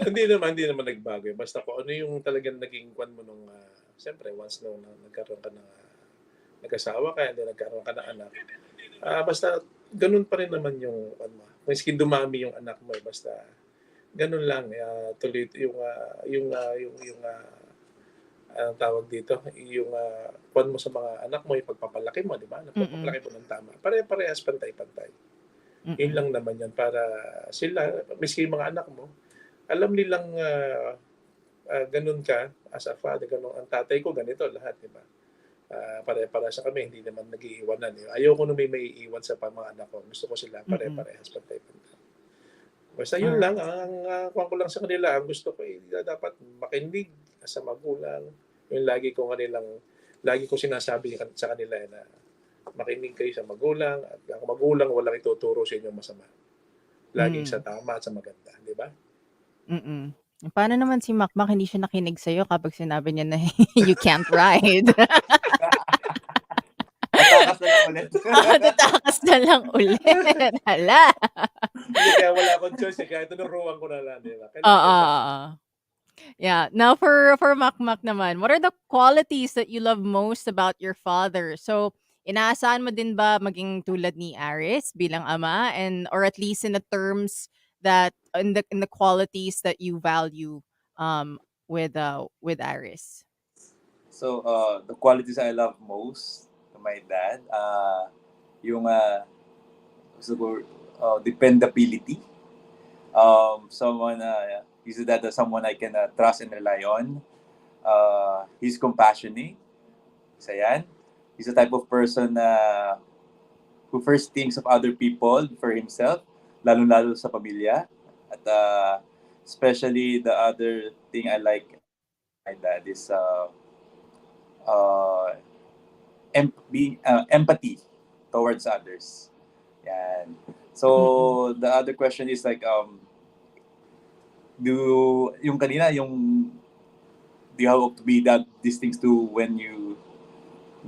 Hindi naman nagbago. Basta kung ano yung talagang naging kwan mo nung, siyempre, once nung nagkaroon ka ng, nag-asawa ka, and then nagkaroon ka ng anak. Basta, ganun pa rin naman yung, maski dumami yung anak mo, basta, ganun lang. Tuloy ang tawag dito, yung kwan mo sa mga anak mo, yung pagpapalaki mo, di ba? Mm. Pagpapalaki mo ng tama. Pare-parehas, pantay-pantay. Yun Mm. lang naman yan para sila, miski yung mga anak mo, alam nilang ganun ka as a father, ganun ang tatay ko, ganito lahat, di ba? Pare-parehas kami, hindi naman nag-iiwanan. Ayoko nung may iiwan sa mga anak ko. Gusto ko sila Mm. pare-parehas, pantay-pantay. Basta yun Alright. lang, ang kuwan ko lang sa kanila, ang gusto ko dapat makinig sa magulang. Yung lagi ko sinasabi sa kanila na makinig kayo sa magulang, at ang magulang walang ituturo sa inyo masama. Laging sa Mm. tama at sa maganda, di ba? Mm. Paano naman si Makmak hindi siya nakinig sa'yo kapag sinabi niya na you can't ride? Tatakas na lang ulit. Tatakas na lang ulit. Hala. Hindi, kaya wala akong choice. Kaya tinuruan ko na lang, di ba? Oo. Yeah. Now for Makmak naman, what are the qualities that you love most about your father? So, inaasahan mo din ba maging tulad ni Aris bilang ama, and or at least in the terms that in the qualities that you value with Aris? So, the qualities I love most to my dad, yung siguro, dependability. He's a dad that someone I can trust and rely on. He's compassionate. Isa yan. He's the type of person who first thinks of other people for himself, lalo-lalo sa pamilya. At Especially the other thing I like my dad is uh, being empathy towards others. Yan. Mm-mm. So the other question is like do yung kanina yung do you have to be that these things too when you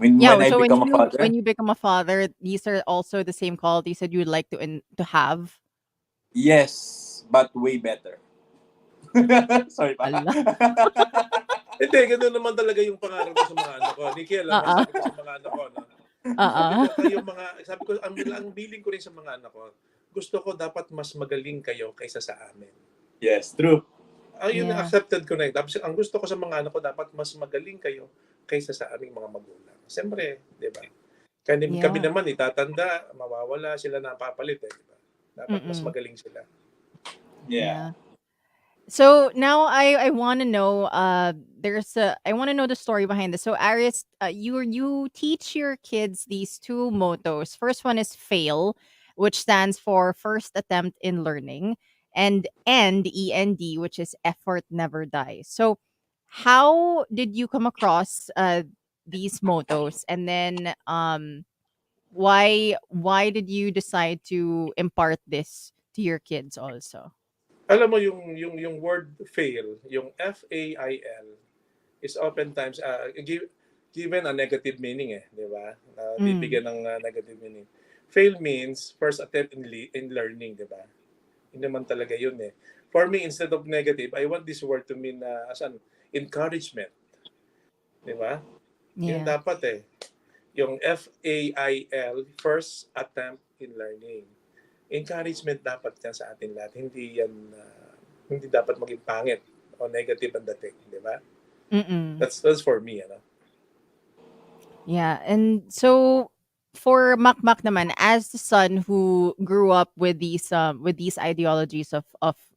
when Yeah, I so become a when father? you become a father, these are also the same qualities that you would like to have. Yes, but way better. Sorry pa. Hala. Hindi, gano'n naman talaga yung pangarap ko sa mga anak ko. Nikki, alam mo, Oo. sabi ko sa mga anak ko, no? Oo. Sabi ko, ang billing ko rin sa mga anak ko, gusto ko dapat mas magaling kayo kaysa sa amin. Yes, true. Yun, Yeah. accepted ko na yun. Tapos, ang gusto ko sa mga anak ko, dapat mas magaling kayo kaysa sa aming mga magulang. Siyempre, di ba? Kami Yeah. naman, itatanda, mawawala, sila napapalit, eh. Di ba? Dapat mas Mm-mm. magaling sila. Yeah. Yeah. So now I want to know I want to know the story behind this. So Aris, you teach your kids these two mottos. First one is fail, which stands for first attempt in learning, and END, which is effort never dies. So how did you come across these mottos, and then why did you decide to impart this to your kids also? Alam mo, yung word fail, yung FAIL, is oftentimes given a negative meaning, eh, di ba? Mm. Bibigyan ng negative meaning. Fail means first attempt in learning, di ba? Hindi naman talaga yun, eh. For me, instead of negative, I want this word to mean as an encouragement, di ba? Yun Yeah. dapat, eh. Yung FAIL, first attempt in learning. Encouragement dapat yan sa atin lahat. Hindi dapat maging pangit o negative ang dating, di ba? Mm. That's for me, ano. Yeah, and so for Makmak naman, as the son who grew up with these ideologies of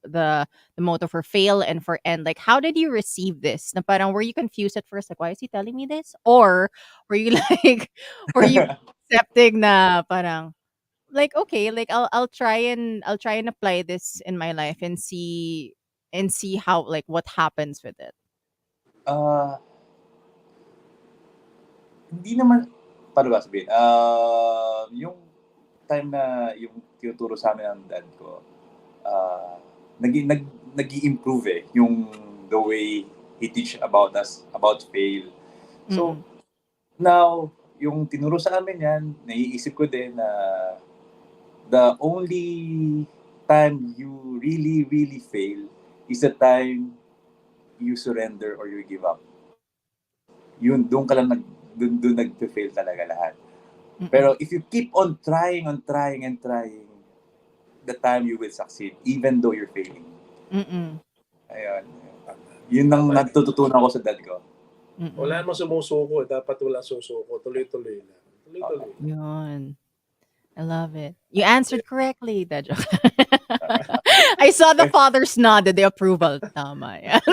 the motto for fail and for end, like how did you receive this? Na parang were you confused at first, like why is he telling me this? Or were you like were you accepting na parang like okay, like I'll try and apply this in my life and see how like what happens with it. Uh, Hindi naman, paano ba sabihin? Yung time na yung tinuturo sa amin ng dad ko, uh, nag-i-improve eh, yung the way he teach about us, about fail. So, Mm. now, yung tinuro sa amin yan, naiisip ko din na the only time you really, really fail is the time you surrender or you give up. Yun, doon ka lang doon nag-fail talaga lahat. Mm. Pero if you keep on trying and trying, the time you will succeed, even though you're failing. Mm. Ayun. Yun ang Tama. natututunan ko sa dad ko. Wala Mm. namang sumusuko. Dapat wala susuko. Tuloy-tuloy lang. Tuloy-tuloy. Yun. I love it. You answered correctly, that joke. I saw the fathers nodded the approval. Tama yan.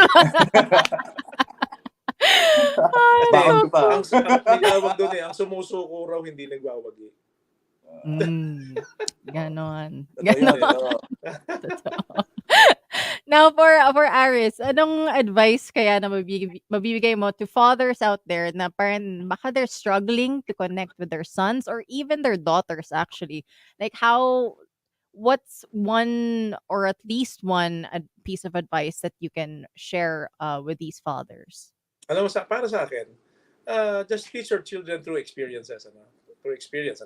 Ay, Kasi, Baon so ko pa. may tawag doon eh, ang sumusuko raw hindi nagwawagi. Ganon. Totoo yun, Ganon. Totoo. Now, for Aris, anong advice kaya na mabibigay mo to fathers out there na parang baka they're struggling to connect with their sons or even their daughters actually? Like what's one or at least one piece of advice that you can share with these fathers? Alam mo, para sa akin, just teach your children through experiences. Through experience.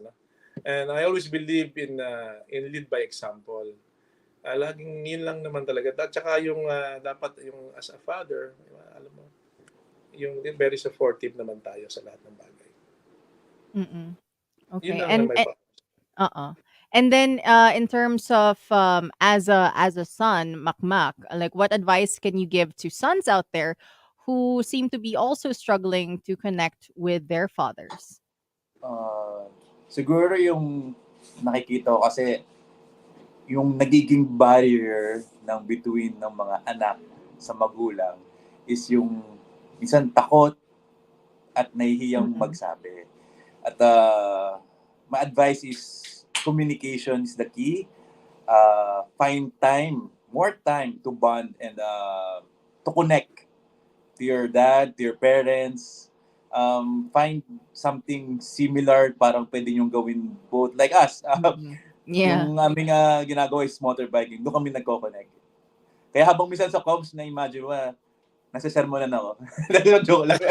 And I always believe in lead by example. Laging yun lang naman talaga. At saka yung dapat yung as a father, alam mo, yung very supportive naman tayo sa lahat ng bagay. Mm-mm. Yun Okay. lang na may pa. And then in terms of as a son, Makmak, like what advice can you give to sons out there who seem to be also struggling to connect with their fathers? Siguro yung nakikita ko kasi yung nagiging barrier ng between ng mga anak sa magulang is yung minsan takot at nahihiyang magsabi. At my advice is communication is the key. Find time more time to bond and to connect to your dad, to your parents. Find something similar, parang pwede nyo gawin both. Like us, Mm-mm. Yeah. yung aming ginagawa is motorbiking. Doon kami nagko-connect. Kaya habang minsan sa comms, na-imagine mo, nasa sermonan ako. Joke lang.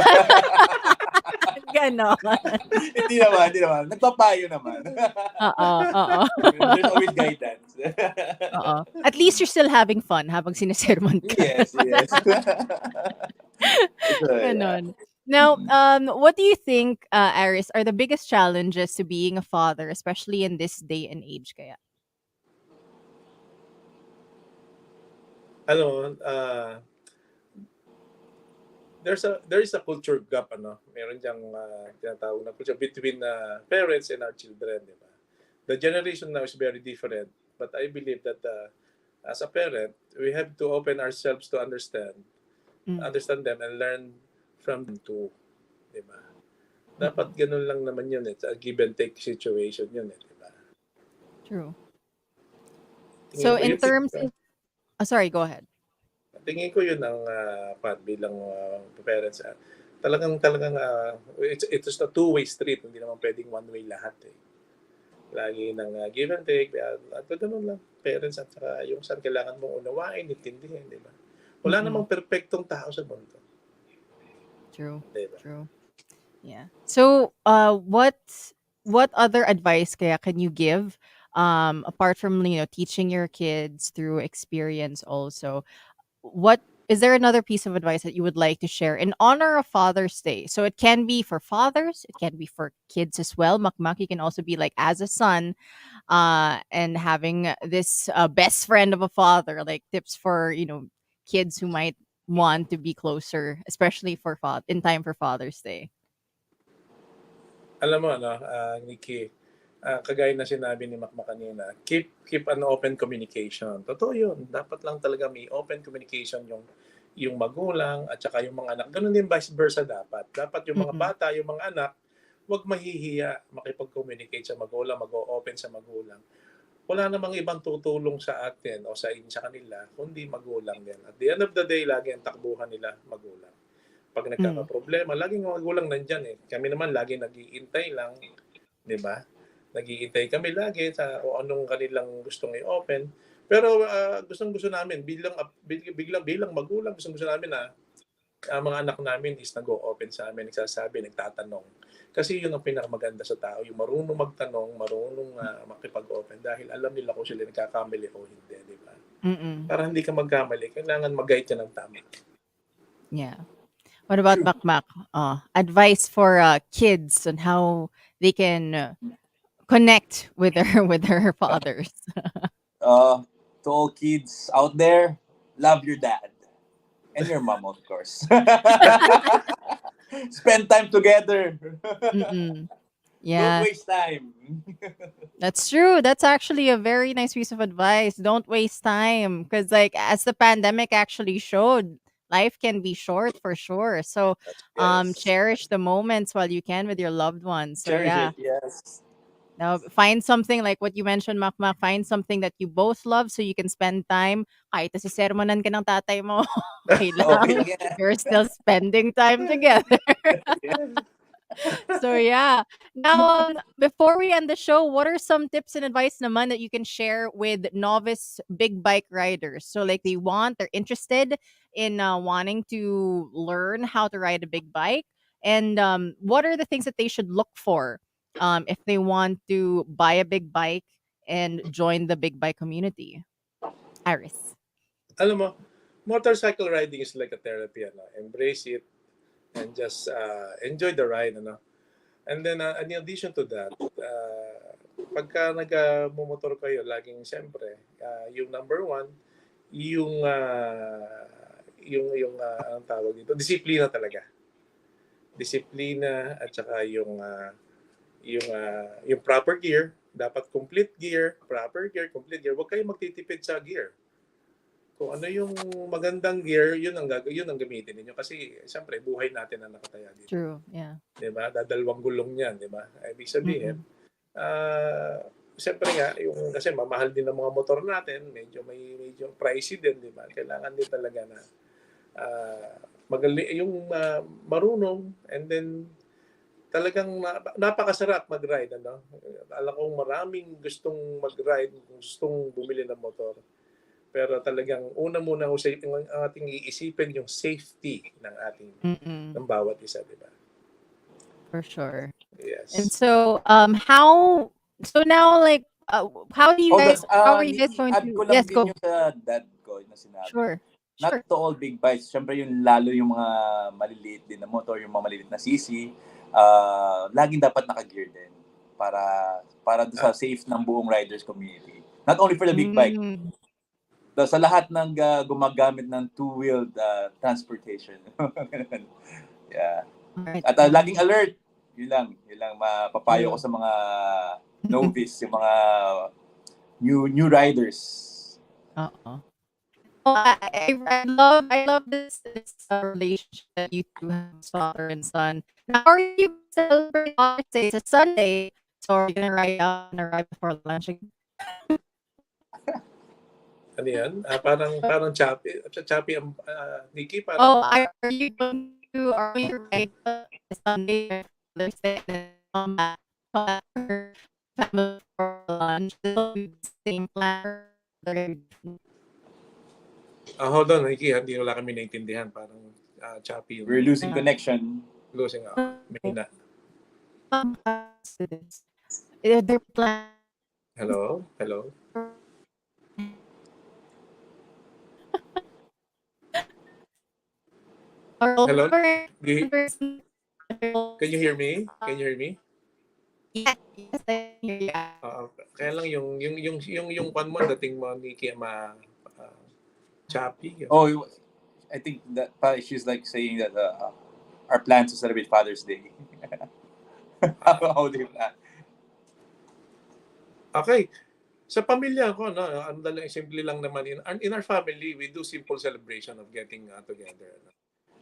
Ganon. Hindi naman. Nagpapayo naman. Oo, oo. There's always guidance. Oo. At least you're still having fun habang sinisermon ka. Yes. So, yeah. Ganon. Now, what do you think, Aris, are the biggest challenges to being a father, especially in this day and age? Kaya? Ano, there is a culture gap, meron diyang tinatawag na culture between parents and our children, di ba? The generation now is very different, but I believe that as a parent, we have to open ourselves to understand them and learn from them too, di ba? Dapat ganun lang naman yun. It's a give and take situation yun, di ba? True. Tingin So ko in yun, terms sorry, go ahead. tingin ko yun ang bilang parents. Talagang it's a two-way street. Hindi naman pwedeng one-way lahat eh. Lagi ng give and take. At ganun lang. Parents at saka yung saan kailangan mong unawain, intindihin, di ba? Wala namang perfectong tao sa mundo. True. Diba? True. Yeah. So, what other advice kaya can you give, apart from teaching your kids through experience also? What is there another piece of advice that you would like to share in honor of Father's Day? So it can be for fathers, it can be for kids as well. Makmak, you can also be like as a son, and having this best friend of a father, like tips for kids who might want to be closer, especially for in time for Father's Day. Alam mo, Nikki, kagaya na sinabi ni Makmak kanina, keep an open communication. Totoo yun. Dapat lang talaga may open communication yung magulang at saka yung mga anak. Ganun din vice versa dapat. Dapat yung mga bata, yung mga anak, huwag mahihiya makipag-communicate sa magulang, mag-open sa magulang. Wala namang ibang tutulong sa atin o sa kanila, kundi magulang din. At the end of the day, lagi ang takbuhan nila magulang. Pag nagkakaproblema, laging magulang nandyan eh. Kami naman lagi nag-iintay lang, di ba? Nag-iintay kami lagi sa kung anong kanilang gustong i-open. Pero gustong-gusto namin, bilang magulang, gustong-gusto namin na mga anak namin is nag-o-open sa amin, nagsasabi, nagtatanong. Kasi yun ang pinakamaganda sa tao, yung marunong magtanong, marunong makipag-open dahil alam nila kung sila nagkakamali o hindi, di ba? Para hindi ka magkamali, kailangan mag-guide ka ng tama. Yeah. What about Makmak? Advice for kids on how they can connect with their fathers. To all kids out there, love your dad. And your mom, of course. Spend time together. Yeah. Don't waste time. That's true. That's actually a very nice piece of advice. Don't waste time. Because, like, as the pandemic actually showed, life can be short for sure. So, Yes. cherish the moments while you can with your loved ones. So, Cherish yeah. it, yes. Now, find something like what you mentioned, Makmak. Find something that you both love so you can spend time. Kahit sermonan ka ng tatay mo, okay lang. Okay lang yan. You're still spending time together. So yeah. Now, before we end the show, what are some tips and advice naman that you can share with novice big bike riders? So like they're interested in wanting to learn how to ride a big bike, and what are the things that they should look for if they want to buy a big bike and join the big bike community? Iris. Alam mo, motorcycle riding is like a therapy. Embrace it and just enjoy the ride. And then, in addition to that, pagka nag-motor kayo, laging siyempre, yung number one, yung anong tawag dito, disiplina talaga. Disiplina at saka yung proper gear, dapat complete gear, proper gear, complete gear. Huwag kayong magtitipid sa gear. Kung ano yung magandang gear, yun ang gamitin niyo kasi siyempre buhay natin ang nakataya dito. True, yeah. 'Di ba? Dadalawang gulong 'yan, 'di ba? Ibig sabihin, siyempre nga, yung, kasi mamahal din ang mga motor natin, medyo pricey din, di ba? Kailangan din talaga na marunong, and then talagang napakasarap mag-ride. Ano? Alam kong maraming gustong mag-ride, gustong bumili ng motor. Pero talagang una muna ang ating iisipin yung safety ng bawat isa, di ba? For sure. And Yes. so, so now, like, how do you guys, how are you guys Nikki, going add to, ko lang yes, din go. yung sa dad ko na sinabi. Sure. Not Sure. to all big bikes. Siyempre yung lalo yung mga maliliit din na motor, yung mga maliliit na CC, laging dapat naka-gear din para sa safe ng buong riders community. Not only for the big bike, Mm. sa lahat ng gumagamit ng two-wheeled transportation. Yeah. Alright. At laging alert. Yun lang mapapayo ko sa mga novice, yung mga new riders. Uh-oh. Well, I love this relationship that you two have as father and son. Now, are you celebrating Father's Day? It's a Sunday, so are you gonna ride before lunch? Ano yan? Parang choppy ang Nikki, Oh, parang are you going to ride Sunday or Father's Day and then come back for family for lunch? Will be the same plan. hold on, Nikki, hindi wala kami naintindihan. Parang choppy yung We're losing connection. losing. Mahina. They're planning. Hello? Hello? Hello? Can you hear me? Can you hear me? Yes, I can hear you. Kaya lang yung one mo, dating mo, Nikki, choppy. Oh, I think that she's like saying that our plans to celebrate Father's Day. How do you plan? Okay. Sa pamilya ko, no, simple lang naman. In our family, we do simple celebration of getting together. No?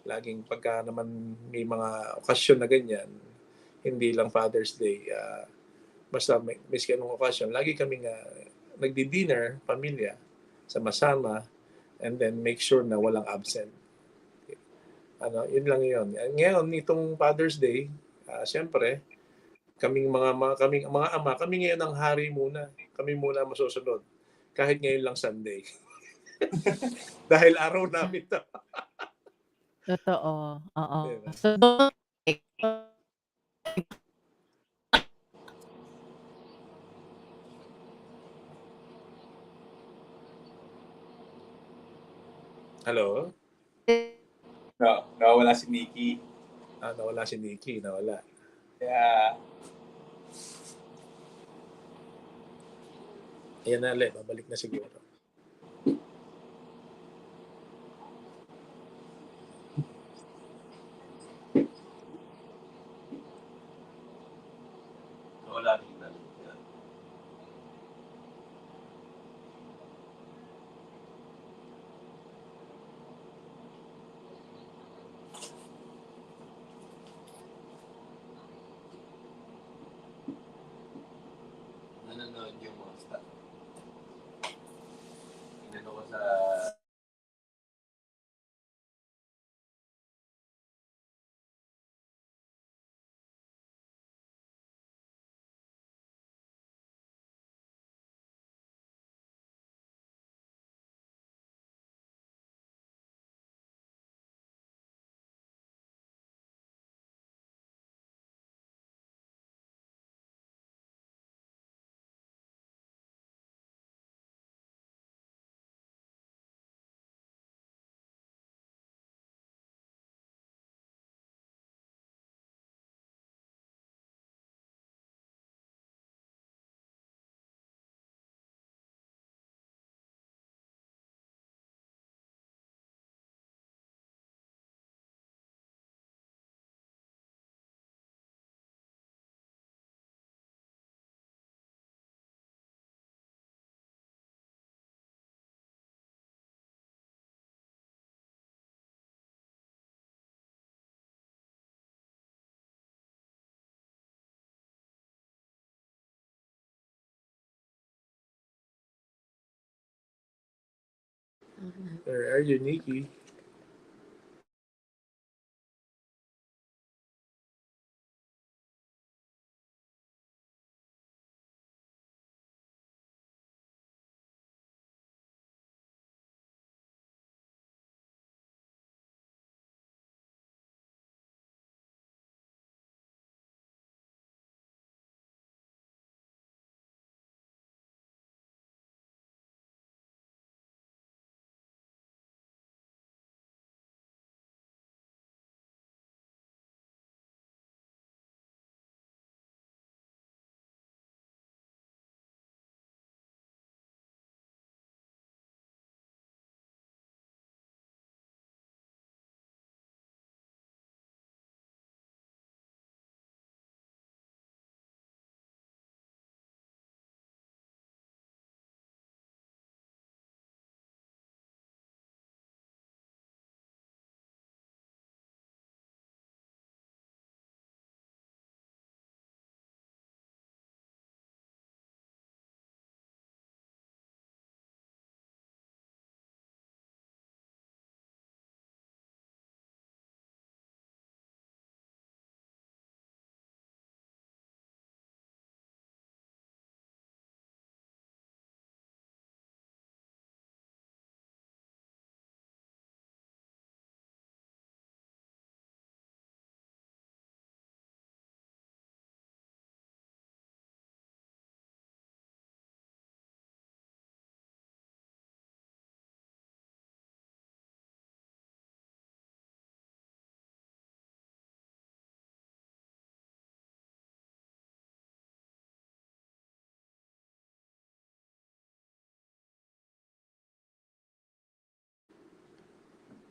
Laging pagka naman may mga okasyon na ganyan, hindi lang Father's Day, basta miski anong okasyon, lagi kaming nagdi-dinner, pamilya, sama-sama, and then make sure na walang absent. Yun lang yun. Ngayon, itong Father's Day, siyempre, kaming mga ama, kami ngayon ang hari muna. Kami muna masusunod. Kahit ngayon lang Sunday. Dahil araw namin to. Totoo. Oo. Diba? So, Hello? No, nawala si Nikki. Nawala si Nikki. Nawala. Yeah. Ayan na ulit. Babalik na siguro. Nawala. Nanonood yung mga staff. Inano ko sa Where are you, Nikki?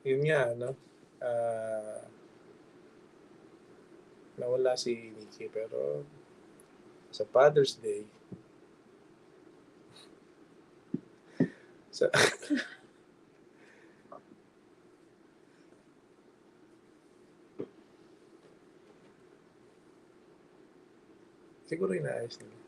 Yun nga, no? Ah, nawala si Nikki, pero sa Father's Day, sa, siguro inaayos nila.